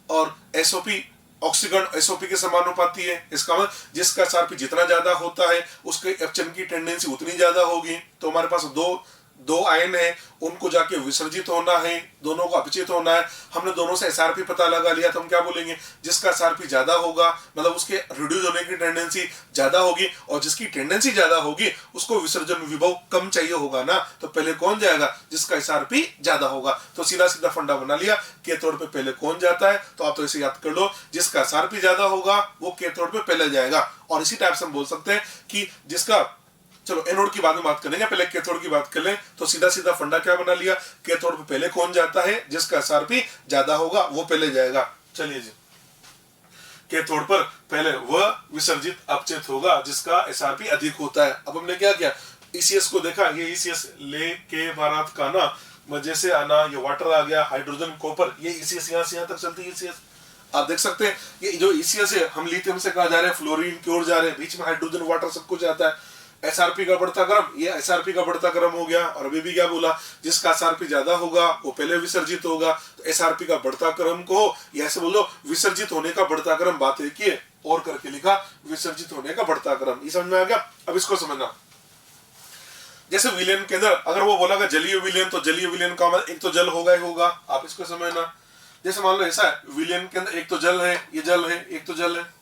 और एसओपी ऑक्सीकरण एसओपी के समानुपाती है। इसका मतलब जिसका एसआरपी जितना ज्यादा होता है उसके अपचयन की टेंडेंसी उतनी ज्यादा होगी। तो हमारे पास दो आयन है, उनको जाके विसर्जित होना है, दोनों को अपचित होना है। हमने दोनों से एसआरपी पता लगा लिया, तो हम क्या बोलेंगे, जिसका एसआरपी ज्यादा होगा मतलब उसके रिड्यूस होने की टेंडेंसी ज्यादा होगी, और जिसकी टेंडेंसी ज्यादा होगी उसको विसर्जन विभव कम चाहिए होगा ना। तो पहले कौन जाएगा, जिसका एसआरपी ज्यादा होगा। तो सीधा सीधा फंडा बना लिया, कैथोड पे पहले कौन जाता है, तो आप तो इसे याद कर लो, जिसका एसआरपी ज्यादा होगा वो कैथोड पे पहले जाएगा। और इसी टाइप से हम बोल सकते हैं कि जिसका, चलो एनोड की बाद में बात करेंगे, पहले कैथोड की बात कर लें। तो सीधा सीधा फंडा क्या बना लिया, कैथोड पे पहले कौन जाता है, जिसका एसआरपी ज्यादा होगा वो पहले जाएगा। चलिए जी, कैथोड पर पहले वह विसर्जित अपचित होगा जिसका एसआरपी अधिक होता है। अब हमने क्या किया, ईसीएस को देखा, ये ईसीएस ले के बारात का ना मजे से आना, ये वाटर आ गया, हाइड्रोजन कॉपर, ये ईसीएस यहाँ से यहाँ तक चलती है। ईसीएस आप देख सकते हैं, ये जो ईसीएस है, हम लिथियम से कहा जा रहे हैं, फ्लोरीन की ओर जा रहे हैं, बीच में हाइड्रोजन वाटर सब कुछ आता है। एसआरपी का बढ़ता क्रम, ये एसआरपी का बढ़ता क्रम हो गया। और अभी भी क्या बोला, जिसका एसआरपी ज्यादा होगा वो पहले विसर्जित होगा। तो एसआरपी का बढ़ता क्रम को या ऐसे बोल दो विसर्जित होने का बढ़ता क्रम, बात एक ही है, और करके लिखा विसर्जित होने का बढ़ता क्रम। ये समझ में आ गया। अब इसको समझना, जैसे विलयन के अंदर अगर वो बोला जलीय विलयन, तो जलीय विलयन का मतलब एक तो जल होगा ही होगा। आप इसको समझना, जैसे मान लो ऐसा है, विलयन के अंदर एक तो जल है, ये जल है, एक तो जल है,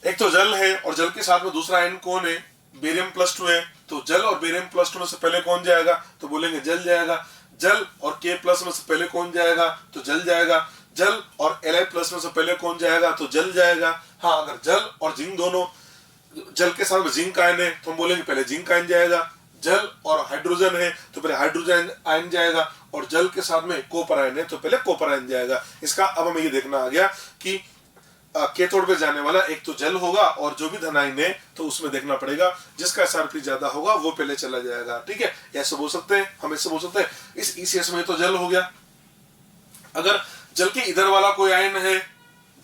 एक तो जल है, और जल के साथ में दूसरा आयन कौन है, बेरियम +2 है। तो जल और बेरियम +2 में से पहले कौन जाएगा, तो बोलेंगे जल जाएगा। जल और K+ में से पहले कौन जाएगा, तो जल जाएगा। जल और Li+ में से पहले कौन जाएगा, तो जल जाएगा। हाँ, अगर जल और जिंक दोनों, जल के साथ में जिंक आयन है तो हम बोलेंगे पहले जिंक आयन जाएगा। जल और हाइड्रोजन है तो पहले हाइड्रोजन आयन जाएगा, और जल के साथ में कॉपर आयन है तो पहले कॉपर आयन जाएगा। इसका अब हमें ये देखना आ गया कि कैथोड पे जाने वाला एक तो जल होगा और जो भी धन आयन है तो उसमें देखना पड़ेगा जिसका SR+ ज्यादा होगा वो पहले चला जाएगा। ठीक है, ऐसे बोल सकते हैं, हम ऐसे बोल सकते हैं इस ECS में तो जल हो गया। अगर जल के इधर वाला कोई आयन है,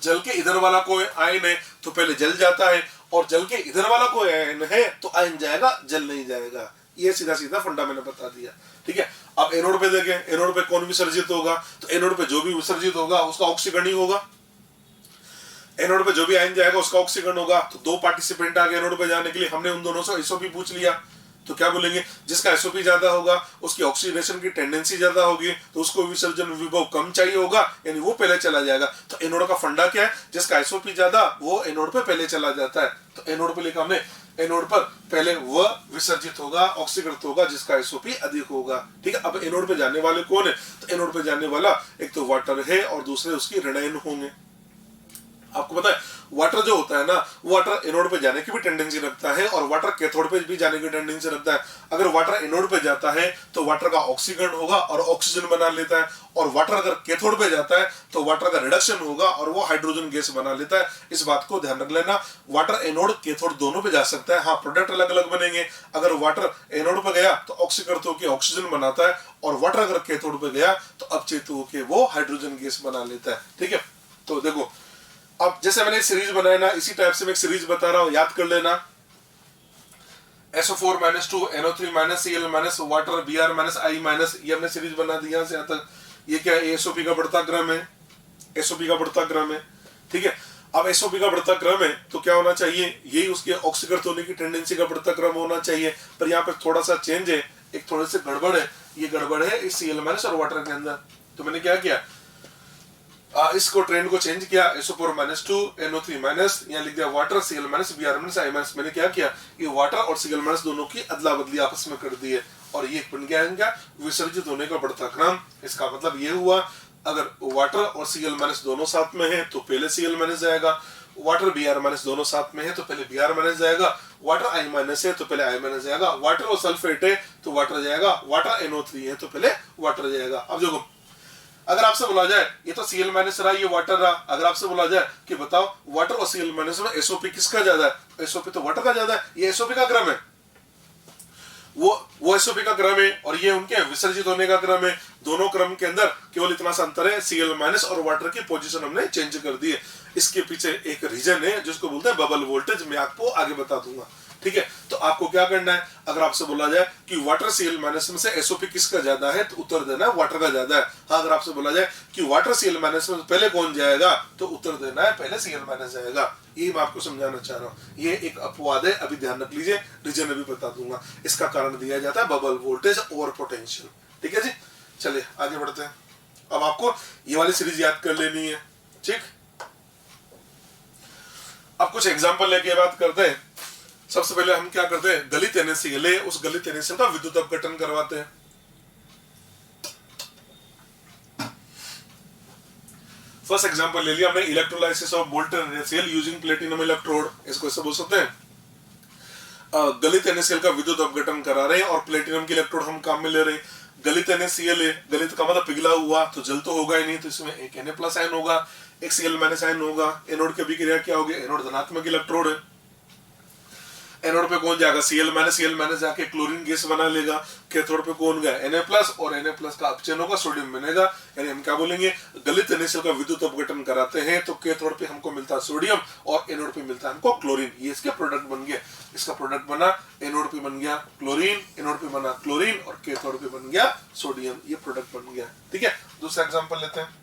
जल के इधर वाला कोई आयन है तो पहले जल जाता है, और जल के इधर वाला कोई आयन है तो आयन जाएगा, जल नहीं जाएगा। ये सीधा सीधा फंडा मैंने बता दिया। ठीक है, अब एनोड पे देखें, एनोड पे कौन विसर्जित होगा, तो एनोड पे जो भी विसर्जित होगा उसका ऑक्सीकरण ही होगा। एनोड पे जो भी आयन जाएगा उसका ऑक्सीकरण होगा। तो दो पार्टिसिपेंट आ गए एनोड पे जाने के लिए, हमने उन दोनों से एसओपी पूछ लिया, तो क्या बोलेंगे, जिसका एसओपी ज्यादा होगा उसकी ऑक्सीडेशन की टेंडेंसी ज्यादा होगी, तो उसको विसर्जन विभव कम चाहिए होगा, यानी वो पहले चला जाएगा। तो एनोड का फंडा क्या है, जिसका एसओपी ज्यादा वो एनोड पे पहले चला जाता है। तो एनोड पे लिखा हमने, एनोड पर पहले वह विसर्जित होगा, ऑक्सीकृत होगा जिसका एसओपी अधिक होगा। ठीक है, अब एनोड पे जाने वाले कौन है, तो एनोड पे जाने वाला एक तो वाटर है और दूसरे उसकी ऋणायन होंगे। आपको पता है वाटर जो होता है ना, वाटर एनोड पे जाने की भी टेंडेंसी रखता है और वाटर कैथोड पे भी जाने की टेंडेंसी रखता है। अगर वाटर एनोड पे जाता है तो वाटर का ऑक्सीकरण होगा और ऑक्सीजन बना लेता है, और वाटर अगर कैथोड पे जाता है तो वाटर का रिडक्शन होगा और वो हाइड्रोजन गैस बना लेता है। इस बात को ध्यान रख लेना, वाटर एनोड कैथोड दोनों पे जा सकता है। हाँ, प्रोडक्ट अलग अलग बनेंगे। अगर वाटर एनोड पे गया तो ऑक्सीकृत होकर ऑक्सीजन बनाता है, और वाटर अगर कैथोड पे गया तो अपचेत होकर वो हाइड्रोजन गैस बना लेता है। ठीक है, तो देखो अब जैसे मैंने सीरीज बनाया ना, इसी टाइप से मैं एक सीरीज बता रहा हूं, याद कर लेना। SO4 - 2 NO3 - Cl - water Br - I-, ये हमने सीरीज बना दी यहां से यहां तक। ये क्या है, एसओपी का बढ़ता क्रम है, एसओपी का बढ़ता क्रम है। ठीक है, अब एसओपी का बढ़ता क्रम है तो क्या होना चाहिए, यही उसके ऑक्सीकृत होने की टेंडेंसी का बढ़ता क्रम होना चाहिए। पर यहाँ पे थोड़ा सा चेंज है, एक थोड़े से गड़बड़ है। ये गड़बड़ है इस Cl- और वाटर के अंदर। तो मैंने क्या किया, इसको ट्रेंड को चेंज किया, SO4 - 2 NO3 यहाँ लिख दिया वाटर Cl- Br- I-। मैंने क्या किया, ये वाटर और Cl- दोनों की अदला बदली आपस में कर दी है, और ये बन गया इनका विसर्जित होने का बढ़ता क्रम। इसका मतलब ये हुआ, अगर वाटर और Cl- दोनों साथ में है तो पहले Cl- जाएगा, वाटर Br- दोनों साथ में है तो पहले Br- जाएगा, वाटर I- है तो पहले I- जाएगा, वाटर और सल्फेट है तो वाटर जाएगा, वाटर NO3 है तो पहले वाटर जाएगा। अब देखो, अगर आपसे बोला जाए ये तो Cl- रहा, ये वाटर रहा, अगर आपसे बोला जाए कि बताओ वाटर और Cl- में एसओपी किसका ज्यादा है, एसओपी तो वाटर का ज्यादा है, ये एसओपी का क्रम है, वो एसओपी का क्रम है, और ये उनके विसर्जित होने का क्रम है। दोनों क्रम के अंदर केवल इतना सा अंतर है, Cl- और वाटर की पोजीशन हमने चेंज कर दी है। इसके पीछे एक रीजन है जिसको बोलते हैं बबल वोल्टेज, मैं आपको आगे बता दूंगा। ठीक है, तो आपको क्या करना है, अगर आपसे बोला जाए कि वाटर Cl- में से एसओपी किसका ज्यादा है तो उत्तर देना है वाटर का ज्यादा है। हाँ, अगर आपसे बोला जाए कि वाटर Cl- में पहले कौन जाएगा तो उत्तर देना है पहले Cl- जाएगा। ये मैं आपको समझाना चाह रहा हूँ, ये एक अपवाद है, अभी ध्यान रख लीजिए, रीजन अभी बता दूंगा। इसका कारण दिया जाता है बबल वोल्टेज ओवर पोटेंशियल। ठीक है जी, चलिए आगे बढ़ते हैं। अब आपको ये वाली सीरीज याद कर लेनी है। ठीक, अब कुछ एग्जाम्पल लेके बात करते हैं। सबसे पहले हम क्या करते हैं, गलित NaCl है, उस गलित NaCl का विद्युत अपघटन करवाते हैं। फर्स्ट एग्जांपल ले लिया हमने, electrolysis of molten NaCl using platinum electrode. इसको ऐसे बोल सकते हैं, गलित NaCl का विद्युत अपघटन करा रहे हैं और प्लेटिनम की इलेक्ट्रोड हम काम में ले रहे हैं। गलित NaCl है, गलित का मतलब पिघला हुआ, तो जल तो होगा ही नहीं, तो इसमें एक Na+ आयन होगा, एक Cl- आयन होगा। एनोड की अभिक्रिया क्या होगी, एनोड धनात्मक इलेक्ट्रोड है, एनोड पे कौन जाएगा Cl- जाके क्लोरीन गैस बना लेगा। कैथोड पे कौन गया Na+ और Na+ का अपचयन होगा, सोडियम बनेगा। यानी हम क्या बोलेंगे, गलित NaCl का विद्युत अपघटन कराते हैं तो कैथोड पे हमको मिलता है सोडियम और एनोड पे मिलता है हमको क्लोरीन। ये इसके प्रोडक्ट बन गया, इसका प्रोडक्ट बना, एनोड पे बन गया क्लोरीन, एनोड पे बना क्लोरीन और कैथोड पे बन गया सोडियम, ये प्रोडक्ट बन गया। ठीक है, दूसरा एग्जाम्पल लेते हैं।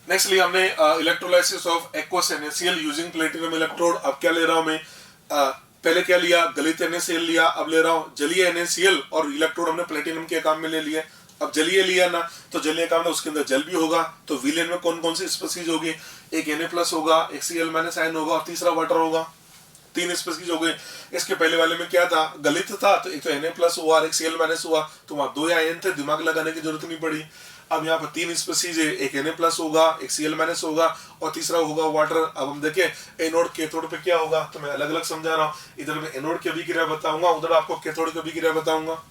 नेक्स्ट लिया हमने electrolysis of aqueous NaCl using platinum electrode. अब क्या ले रहा हूं मैं, पहले क्या लिया, गलित NaCl लिया, अब ले रहा हूं जलीय NaCl, और इलेक्ट्रोड हमने प्लेटिनम के काम में ले लिए। अब जलीय लिया ना, तो जलीय काम में उसके अंदर जल भी होगा, तो विलेन में कौन कौन सी स्पीसीज होगी, एक Na+ होगा, एक Cl- आयन होगा और तीसरा वाटर होगा। 3 स्पीसीज हो गए। इसके पहले वाले में क्या था, गलित था, तो एक तो Na+ हुआ और एक Cl- हुआ, तो वहां 2 आयन थे, दिमाग लगाने की जरूरत नहीं पड़ी। अब यहाँ पर 3 स्पीसीज है, एक Na+ होगा, एक Cl- होगा और तीसरा होगा वाटर। अब हम देखें एनोड कैथोड पे क्या होगा, तो मैं अलग अलग समझा रहा हूँ। इधर मैं एनोड की अभिक्रिया बताऊंगा, उधर आपको कैथोड की अभिक्रिया बताऊंगा।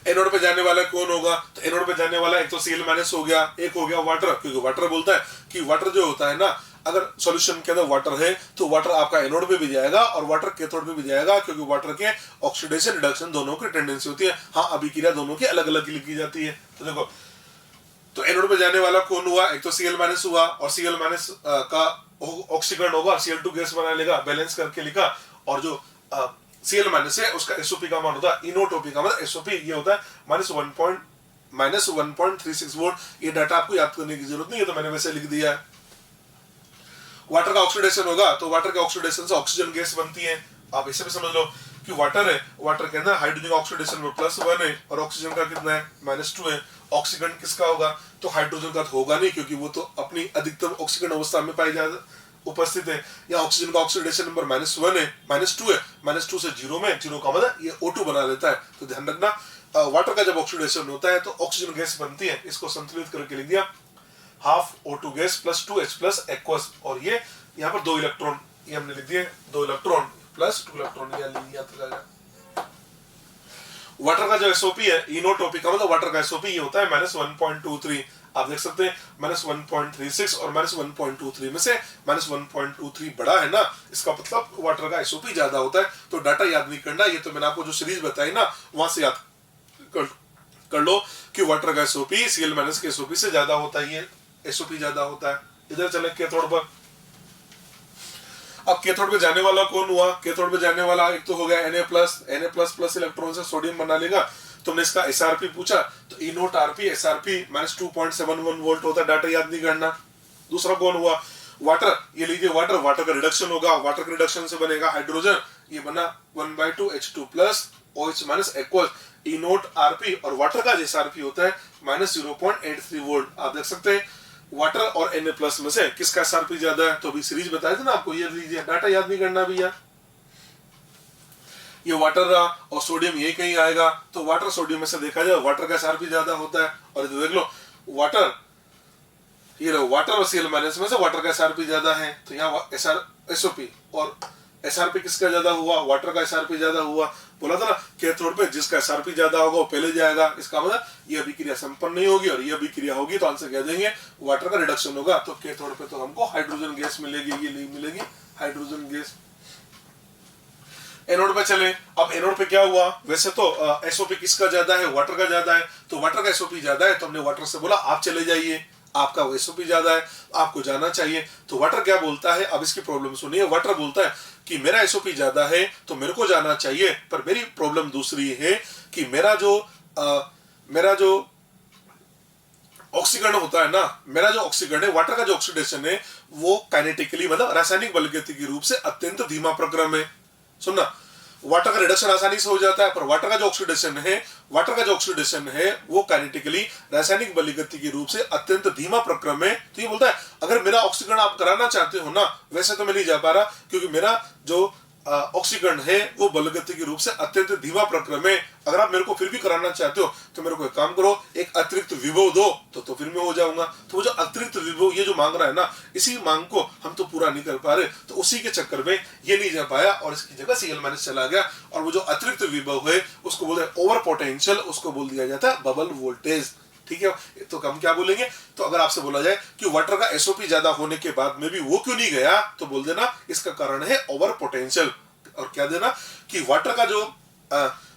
एनोड पे जाने वाला कौन होगा, तो एनोड पे जाने वाला एक तो Cl माइनस हो गया, एक हो गया वाटर, क्योंकि वाटर बोलता है कि वाटर जो होता है ना, अगर सॉल्यूशन के अंदर वाटर है तो वाटर आपका एनोड पे भी जाएगा और वाटर कैथोड पे भी जाएगा, क्योंकि वाटर के ऑक्सीडेशन रिडक्शन दोनों की टेंडेंसी होती है। हाँ, अभिक्रिया दोनों की अलग अलग लिखी जाती है। तो देखो, तो एनोड पे जाने वाला कौन हुआ, एक तो Cl माइनस हुआ, और Cl माइनस का ऑक्सीकरण होगा, Cl2 गैस बना लेगा, बैलेंस करके लिखा, और जो Cl माइनस है उसका एसओपी का मान होता है इनोटोपी का, मतलब एसओपी ये होता है -1.36 वोल्ट। ये डाटा आपको याद करने की जरूरत नहीं है, तो मैंने वैसे लिख दिया है। वाटर का ऑक्सीडेशन होगा, तो वाटर के ऑक्सीडेशन से ऑक्सीजन गैस बनती है। आप इसे भी समझ लो कि वाटर है, वाटर के अंदर हाइड्रोजन ऑक्सीडेशन में +1 है और ऑक्सीजन का कितना है, -2 है। ऑक्सीकरण किसका होगा, तो हाइड्रोजन का तो होगा नहीं, क्योंकि वो तो अपनी अधिकतम ऑक्सीकरण अवस्था में पाई जा उपस्थित है। या ऑक्सीजन का ऑक्सीडेशन नंबर -1 है, -2 है, -2 से 0 में, 0 का मतलब ये O2 बना लेता है। तो ध्यान रखना, वाटर का जब ऑक्सीडेशन होता है तो ऑक्सीजन गैस बनती है, इसको संतुलित करके लिख दिया half O2 gas +2H+ aqueous, और ये यहाँ पर 2 इलेक्ट्रॉन, ये हमने लिख दिए 2 इलेक्ट्रॉन +2 इलेक्ट्रॉन, ये लिया। वाटर का जो एसओपी है इनोटोपी का, मतलब वाटर का एसओपी ये होता है -1.23। आप देख सकते हैं -1.36 और -1.23 में से -1.23 बड़ा है ना, इसका मतलब वाटर का एसओपी ज्यादा होता है। तो डाटा याद नहीं करना, ये तो मैंने आपको जो सीरीज बताई ना वहां से याद कर लो कि वाटर का एसओपी Cl माइनस के एसओपी से ज्यादा होता है, ये एसओपी ज्यादा होता है। इधर चले कैथोड पर। अब कैथोड पे जाने वाला कौन हुआ, कैथोड पे जाने वाला एक तो हो गया Na+ इलेक्ट्रॉन से सोडियम बना लेगा। तुमने इसका एसआरपी पूछा, तो इनोट आरपी एसआरपी -2.71 वोल्ट होता है, डाटा याद नहीं करना। दूसरा कौन हुआ, वाटर, ये लीजिए वाटर, वाटर का रिडक्शन होगा, वाटर के रिडक्शन से बनेगा हाइड्रोजन, ये बना 1/2 H2+ OH- एक्वस, इनोट आरपी, और वाटर का एसआरपी होता है -0.83 वोल्ट। आप देख सकते हैं वाटर और Na+ में से किसका एसआरपी ज्यादा है, तो अभी सीरीज बताए थे ना आपको, ये लीजिए, डाटा याद नहीं करना भैया। ये वाटर रहा और सोडियम ये कहीं आएगा, तो वाटर सोडियम में से देखा जाए वाटर का एसआरपी ज्यादा होता है। और इधर देख लो वाटर, ये लो वाटर और Cl माइनस में से वाटर का एसआरपी ज्यादा है, तो यहाँ एसओपी और एसआरपी किसका ज्यादा हुआ, वाटर का एसआरपी ज्यादा हुआ। बोला था ना कैथोड पे जिसका एसआरपी ज्यादा होगा वो पहले जाएगा, इसका मतलब ये अभिक्रिया संपन्न नहीं होगी, और ये अभिक्रिया होगी तो आंसर कह देंगे वाटर का रिडक्शन होगा। तो कैथोड पे तो हमको हाइड्रोजन गैस मिलेगी, ये मिलेगी हाइड्रोजन गैस। एनोड पे चले, अब एनोड पे क्या हुआ, वैसे तो एसओपी किसका ज्यादा है, वाटर का ज्यादा है, तो वाटर का एसओपी ज्यादा है, तो हमने वाटर से बोला आप चले जाइए, आपका एसओपी ज्यादा है, आपको जाना चाहिए। तो वाटर क्या बोलता है, अब इसकी प्रॉब्लम सुनिए। वाटर बोलता है कि मेरा एसओपी ज्यादा है तो मेरे को जाना चाहिए, पर मेरी प्रॉब्लम दूसरी है कि मेरा जो ऑक्सीकरण होता है ना, मेरा जो ऑक्सीकरण है, वाटर का जो ऑक्सीडेशन है वो काइनेटिकली मतलब रासायनिक बलगतिकी रूप से अत्यंत धीमा प्रक्रम है। सुनना, वाटर का रिडक्शन आसानी से हो जाता है, पर वाटर का जो ऑक्सीडेशन है वो काइनेटिकली रासायनिक बलगतिकी रूप से अत्यंत धीमा प्रक्रम है। तो ये बोलता है अगर मेरा ऑक्सीकरण आप कराना चाहते हो ना, वैसे तो मैं नहीं जा पा रहा, क्योंकि मेरा जो ऑक्सीकरण है वो बलगतिकी रूप से अत्यंत धीमा प्रक्रम है। अगर आप मेरे को फिर भी कराना चाहते हो तो मेरे को एक काम करो, एक अतिरिक्त विभव दो, तो फिर मैं हो जाऊंगा। तो वो जो अतिरिक्त विभव ये जो मांग रहा है ना, इसी मांग को हम तो पूरा नहीं कर पा रहे, तो उसी के चक्कर में ये नहीं जा पाया और इसकी जगह Cl माइनस चला गया। और वो जो अतिरिक्त विभव है उसको बोलते हैं ओवर पोटेंशियल, उसको बोल दिया जाता है बबल वोल्टेज। ठीक है, तो हम क्या बोलेंगे, तो अगर आपसे बोला जाए कि वाटर का एसओपी ज्यादा होने के बाद में भी वो क्यों नहीं गया, तो बोल देना इसका कारण है ओवर पोटेंशियल। और क्या देना कि वाटर का जो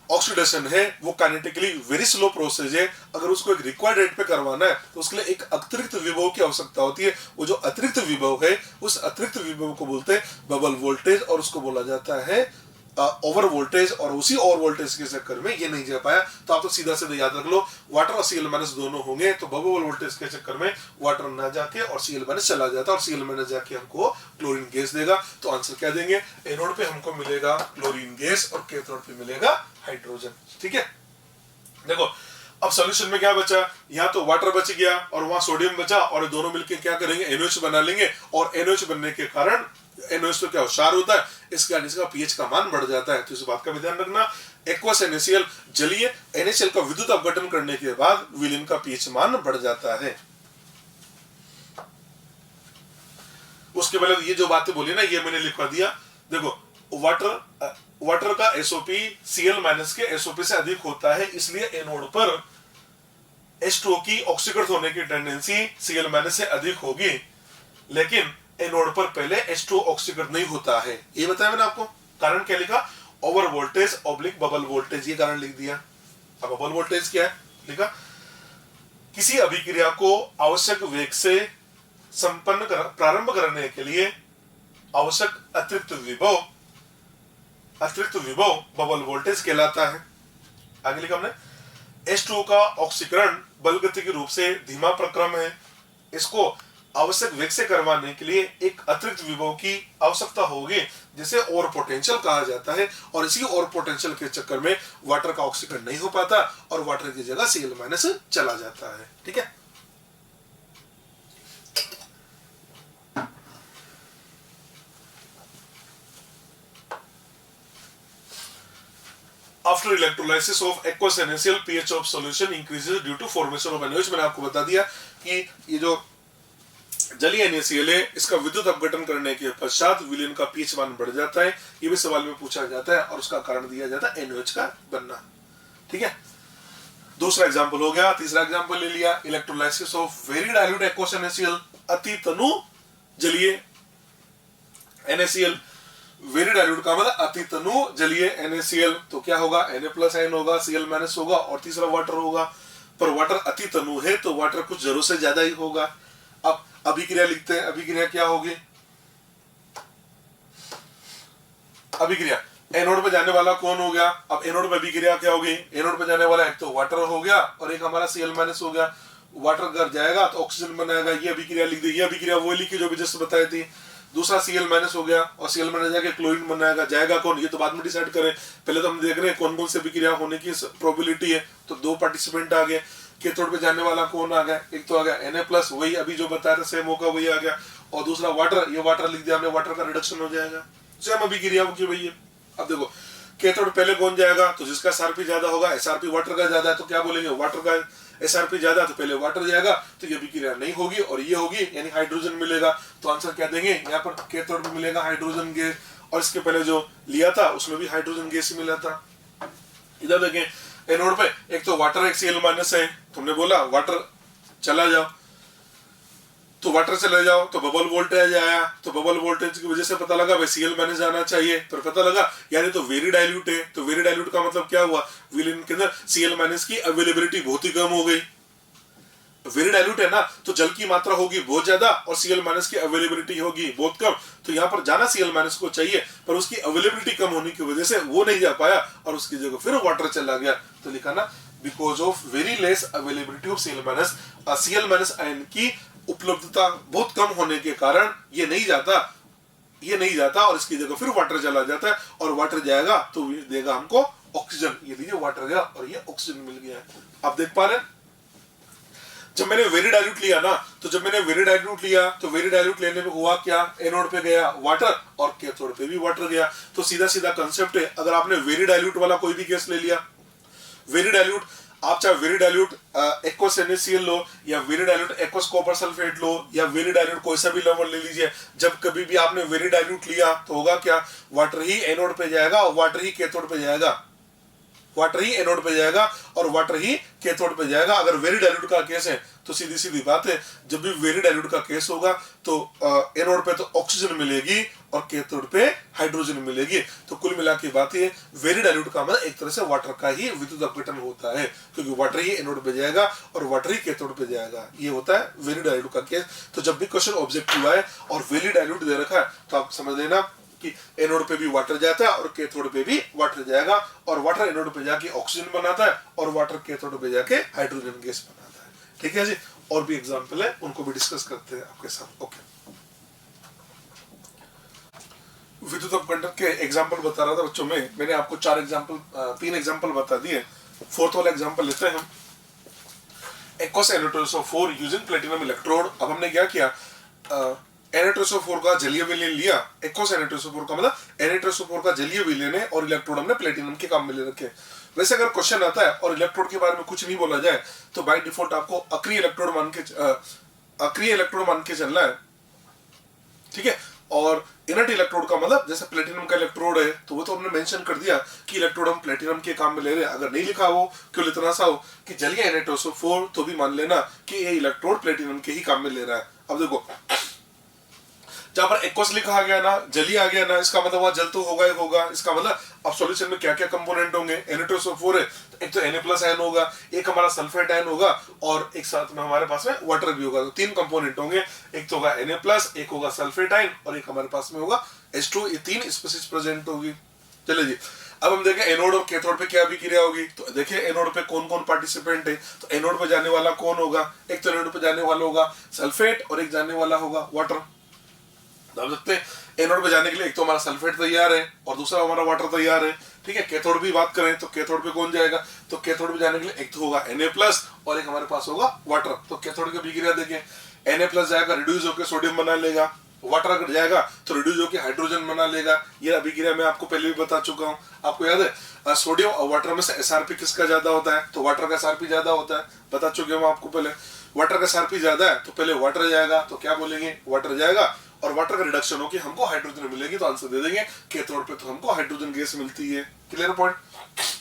ऑक्सीडेशन है वो काइनेटिकली वेरी स्लो प्रोसेस है, अगर उसको एक रिक्वायर्ड रेट पे करवाना है तो उसके लिए एक अतिरिक्त विभव की आवश्यकता होती है। वो जो अतिरिक्त विभव है उस अतिरिक्त विभव को बोलते हैं बबल वोल्टेज, और उसको बोला जाता है ओवर वोल्टेज। और उसी ओवर वोल्टेज के चक्कर में ये नहीं जा पाया। तो आप तो सीधा सीधा याद रख लो, वाटर और Cl माइनस दोनों होंगे, तो बबल वोल्टेज के चक्कर में वाटर ना जाके और Cl माइनस चला जाता है, और Cl माइनस जाके हमको क्लोरीन गैस देगा। तो आंसर क्या देंगे, एनोड पे हमको मिलेगा क्लोरीन गैस और कैथोड पे मिलेगा हाइड्रोजन। ठीक है, देखो अब सॉल्यूशन में क्या बचा, यहाँ तो वाटर बच गया और वहां सोडियम बचा, और दोनों मिलकर क्या करेंगे, NaOH बना लेंगे। और NaOH बनने के कारण NaOH तो क्या क्षार होता है, इसके कारण इसका pH का मान बढ़ जाता है। तो इस बात का भी ध्यान रखना, एक्वस NaCl जलीय NaCl का विद्युत अपघटन करने के बाद विलीन का pH मान बढ़ जाता है। उसके बाद ये जो बातें बोली ना, ये मैंने लिखवा दिया। देखो वाटर वाटर का एसओपी Cl- के एसओपी से अधिक होता है, इसलिए एनोड पर H2O की ऑक्सीकृत होने की टेंडेंसी Cl- से अधिक होगी, लेकिन एनोड पर पहले H2O ऑक्सीकृत नहीं होता है। ये बताया मैंने आपको। कारण क्या लिखा? Over voltage oblique bubble voltage, ये कारण लिख दिया। अब बबल वोल्टेज क्या है लिखा? किसी अभिक्रिया को आवश्यक वेग से प्रारंभ करने के लिए आवश्यक अतिरिक्त विभव बबल वोल्टेज कहलाता है। आगे लिखा हमने, H2O का ऑक्सीकरण बल गति के रूप से धीमा प्रक्रम है। इसको आवश्यक वेग से करवाने के लिए एक अतिरिक्त विभव की आवश्यकता होगी, जिसे ओवर पोटेंशियल कहा जाता है। और इसी ओवर पोटेंशियल के चक्कर में वाटर का ऑक्सीकरण नहीं हो पाता और वाटर की जगह Cl- चला जाता है। ठीक है। After electrolysis of aqueous NaCl, pH of solution increases due to formation of NaOH। मैंने आपको बता दिया कि ये जो जलीय NaCl है, इसका विद्युत अपघटन करने के पश्चात विलयन का पीएच मान बढ़ जाता है। ये भी सवाल में पूछा जाता है और उसका कारण दिया जाता है NaOH का बनना। ठीक है। दूसरा एग्जांपल हो गया। तीसरा एग्जांपल ले लिया, electrolysis of very dilute aqueous NaCl, अति तनु जलीय NaCl। वेरी डाइल्यूट का मतलब अति तनु जलीय NaCl, तो क्या होगा? Na+N होगा, Cl- होगा और तीसरा वाटर होगा। पर वाटर अति तनु है तो वाटर कुछ जरूरत से ज्यादा ही होगा। अब अभिक्रिया लिखते हैं। अभिक्रिया क्या होगी? अभिक्रिया एनोड पे जाने वाला कौन हो गया? अब एनोड पे अभिक्रिया क्या होगी? एनोड पे जाने वाला एक तो वाटर हो गया और एक हमारा Cl- हो गया। वाटर अगर जाएगा तो ऑक्सीजन बनाएगा, ये अभिक्रिया लिख दी। ये अभिक्रिया वो लिखी जो भी जस्ट बताई थी। दूसरा Cl- हो गया और Cl- जाके क्लोरीन बनाएगा। जाएगा कौन? ये तो बाद में डिसाइड करें, पहले तो हम देख रहे हैं कौन कौन से अभिक्रिया होने की प्रोबेबिलिटी है। तो दो पार्टिसिपेंट आ गए। कैथोड पे जाने वाला कौन आ गया? एक तो आ गया Na+, वही अभी जो बताया था सेम होगा, वही आ गया। और दूसरा वाटर, ये वाटर लिख दिया हमने, वाटर का रिडक्शन हो जाएगा। सेम अभिक्रिया होगी भैया। अब देखो कैथोड पहले कौन जाएगा? तो जिसका SRP ज्यादा होगा, SRP वाटर का ज्यादा है तो क्या बोलेंगे? वाटर का SRP ज्यादा तो पहले वाटर जाएगा, तो ये अभिक्रिया नहीं होगी और ये होगी, यानी हाइड्रोजन मिलेगा। तो आंसर क्या देंगे? यहाँ पर कैथोड में मिलेगा हाइड्रोजन गैस, और इसके पहले जो लिया था उसमें भी हाइड्रोजन गैस ही मिला था। इधर देखें एनोड पे एक तो वाटर एक Cl- है, तुमने बोला वाटर चला जाओ, तो वाटर चले जाओ तो बबल वोल्टेज आया, तो बबल वोल्टेज की वजह से पता लगा भाई Cl- जाना चाहिए, पर पता लगा यार ये तो वेरी डाइल्यूट है। तो वेरी डाइल्यूट का मतलब क्या हुआ? विलयन के अंदर Cl- की अवेलेबिलिटी बहुत ही कम हो गई। वेरी डाइल्यूट है ना, तो जल की मात्रा होगी बहुत ज्यादा और Cl- की अवेलेबिलिटी होगी बहुत कम। तो यहाँ पर जाना Cl- को चाहिए, पर उसकी अवेलेबिलिटी कम होने की वजह से वो नहीं जा पाया और उसकी जगह फिर वाटर चला गया। तो लिखा ना, because of very less availability of Cl- ion की उपलब्धता बहुत कम होने के कारण ये नहीं जाता और इसकी जगह फिर वाटर चला जाता है, और वाटर जाएगा तो देगा हमको ऑक्सीजन। ये लीजिए वाटर गया और ये ऑक्सीजन मिल गया। आप देख पा रहे हैं, जब मैंने वेरी डाइल्यूट लिया ना, तो वेरी डाइल्यूट लेने में हुआ क्या? एनोड पे गया वाटर और कैथोड पे भी वाटर गया। तो सीधा सीधा कंसेप्ट है, अगर आपने वेरी डाइल्यूट वाला कोई भी केस ले लिया, वेरी डाइल्यूट आप चाहे वेरी डाइल्यूट एक्वस NaCl लो या very dilute aqueous copper sulphate लो या वेरी डाइल्यूट कोई सा भी लवण ले लीजिए, जब कभी भी आपने वेरी डाइल्यूट लिया तो होगा क्या? वाटर ही एनोड पे जाएगा और वाटर ही कैथोड पे जाएगा, वाटर ही एनोड पे जाएगा और वाटर ही कैथोड पे जाएगा। अगर वेरी डाइल्यूट का केस है तो सीधी सीधी बात है, जब भी वेरी डाइल्यूट का केस होगा तो एनोड पे तो ऑक्सीजन मिलेगी और कैथोड पे हाइड्रोजन मिलेगी। तो कुल मिला के बात है, वेरी डाइल्यूट का मतलब एक तरह से वाटर का ही विद्युत अपघटन होता है, क्योंकि वाटर ही एनोड पे जाएगा और वाटर ही कैथोड पे जाएगा। ये होता है वेरी डाइल्यूट का केस। तो जब भी क्वेश्चन ऑब्जेक्टिव आए और वेरी डाइल्यूट दे रखा है तो आप समझ लेना कि एनोड पे भी वाटर जाता है और कैथोड पे भी वाटर जाएगा, और वाटर एनोड पे जाके ऑक्सीजन बनाता है और वाटर कैथोड पे जाके हाइड्रोजन गैस बनाता है। ठीक है जी। और भी एग्जांपल है, उनको भी डिस्कस करते हैं आपके साथ। ओके, विद्युत अपघटन के एग्जांपल बता रहा था बच्चों में, मैंने आपको तीन एग्जांपल बता दिए। फोर्थ वाला एग्जांपल लेते हैं हम, aqueous Na2SO4 using platinum electrode. अब हमने क्या किया, Na2SO4 का जलीय विलयन लिया, एक्वस Na2SO4 का मतलब Na2SO4 का जलीय विलयन है और इलेक्ट्रोड हमने प्लेटिनम के काम में ले रखे। वैसे अगर क्वेश्चन आता है और इलेक्ट्रोड के बारे में कुछ नहीं बोला जाए तो बाय डिफॉल्ट आपको अक्रिय इलेक्ट्रोड मान के चलना है। ठीक है, और इनर्ट इलेक्ट्रोड का मतलब जैसे प्लेटिनम का इलेक्ट्रोड है तो वो तो हमने मेंशन कर दिया कि इलेक्ट्रोड हम प्लेटिनम के काम में ले रहे हैं। अगर नहीं लिखा हो क्यों इतना सा हो कि जलीय Na2SO4 तो भी मान लेना कि ये इलेक्ट्रोड प्लेटिनम के ही काम में ले रहा है। अब देखो जहां पर एक्वस लिखा गया ना, जली आ गया ना, इसका मतलब वहां जल तो होगा ही होगा। इसका मतलब अब सॉल्यूशन में क्या क्या कंपोनेंट होंगे, Na2SO4 है तो एक तो Na+ आयन होगा, एक हमारा सल्फेट आयन होगा और एक साथ में हमारे पास में वाटर भी होगा। तो 3 कंपोनेंट होंगे, एक तो होगा Na+, एक होगा सल्फेट आयन और एक हमारे पास में होगा H2। ये 3 स्पीशीज प्रेजेंट होगी। चलिए जी, अब हम देखें एनोड और कैथोड पे क्या अभिक्रिया होगी। तो देखिए एनोड पे कौन कौन पार्टिसिपेंट है। तो एनोड पे जाने वाला कौन होगा, एक तो एनोड पे जाने वाला होगा सल्फेट और एक जाने वाला होगा वाटर। आप सकते हैं एनोड पे जाने के लिए एक तो हमारा सल्फेट तैयार है और दूसरा हमारा वाटर तैयार है। ठीक है, कैथोड भी बात करें तो कैथोड पे कौन जाएगा, तो कैथोड पे जाने के लिए एक तो होगा Na+ और एक हमारे पास होगा वाटर। तो कैथोड की अभिक्रिया देखें, Na+ जाएगा रिड्यूस होकर सोडियम बना लेगा, वाटर अगर जाएगा तो रिड्यूस होकर हाइड्रोजन बना लेगा। ये अभिक्रिया मैं आपको पहले भी बता चुका हूँ। आपको याद है सोडियम और वाटर में से SRP किसका ज्यादा होता है, तो वाटर का SRP ज्यादा होता है, बता चुके हम आपको पहले। वाटर का SRP ज्यादा है तो पहले वाटर जाएगा, तो क्या बोलेंगे वाटर जाएगा और वाटर का रिडक्शन हो कि हमको हाइड्रोजन मिलेगी, तो आंसर दे देंगे कैथोड पे तो हमको हाइड्रोजन गैस मिलती है। क्लियर पॉइंट,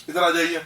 इधर आ जाइए।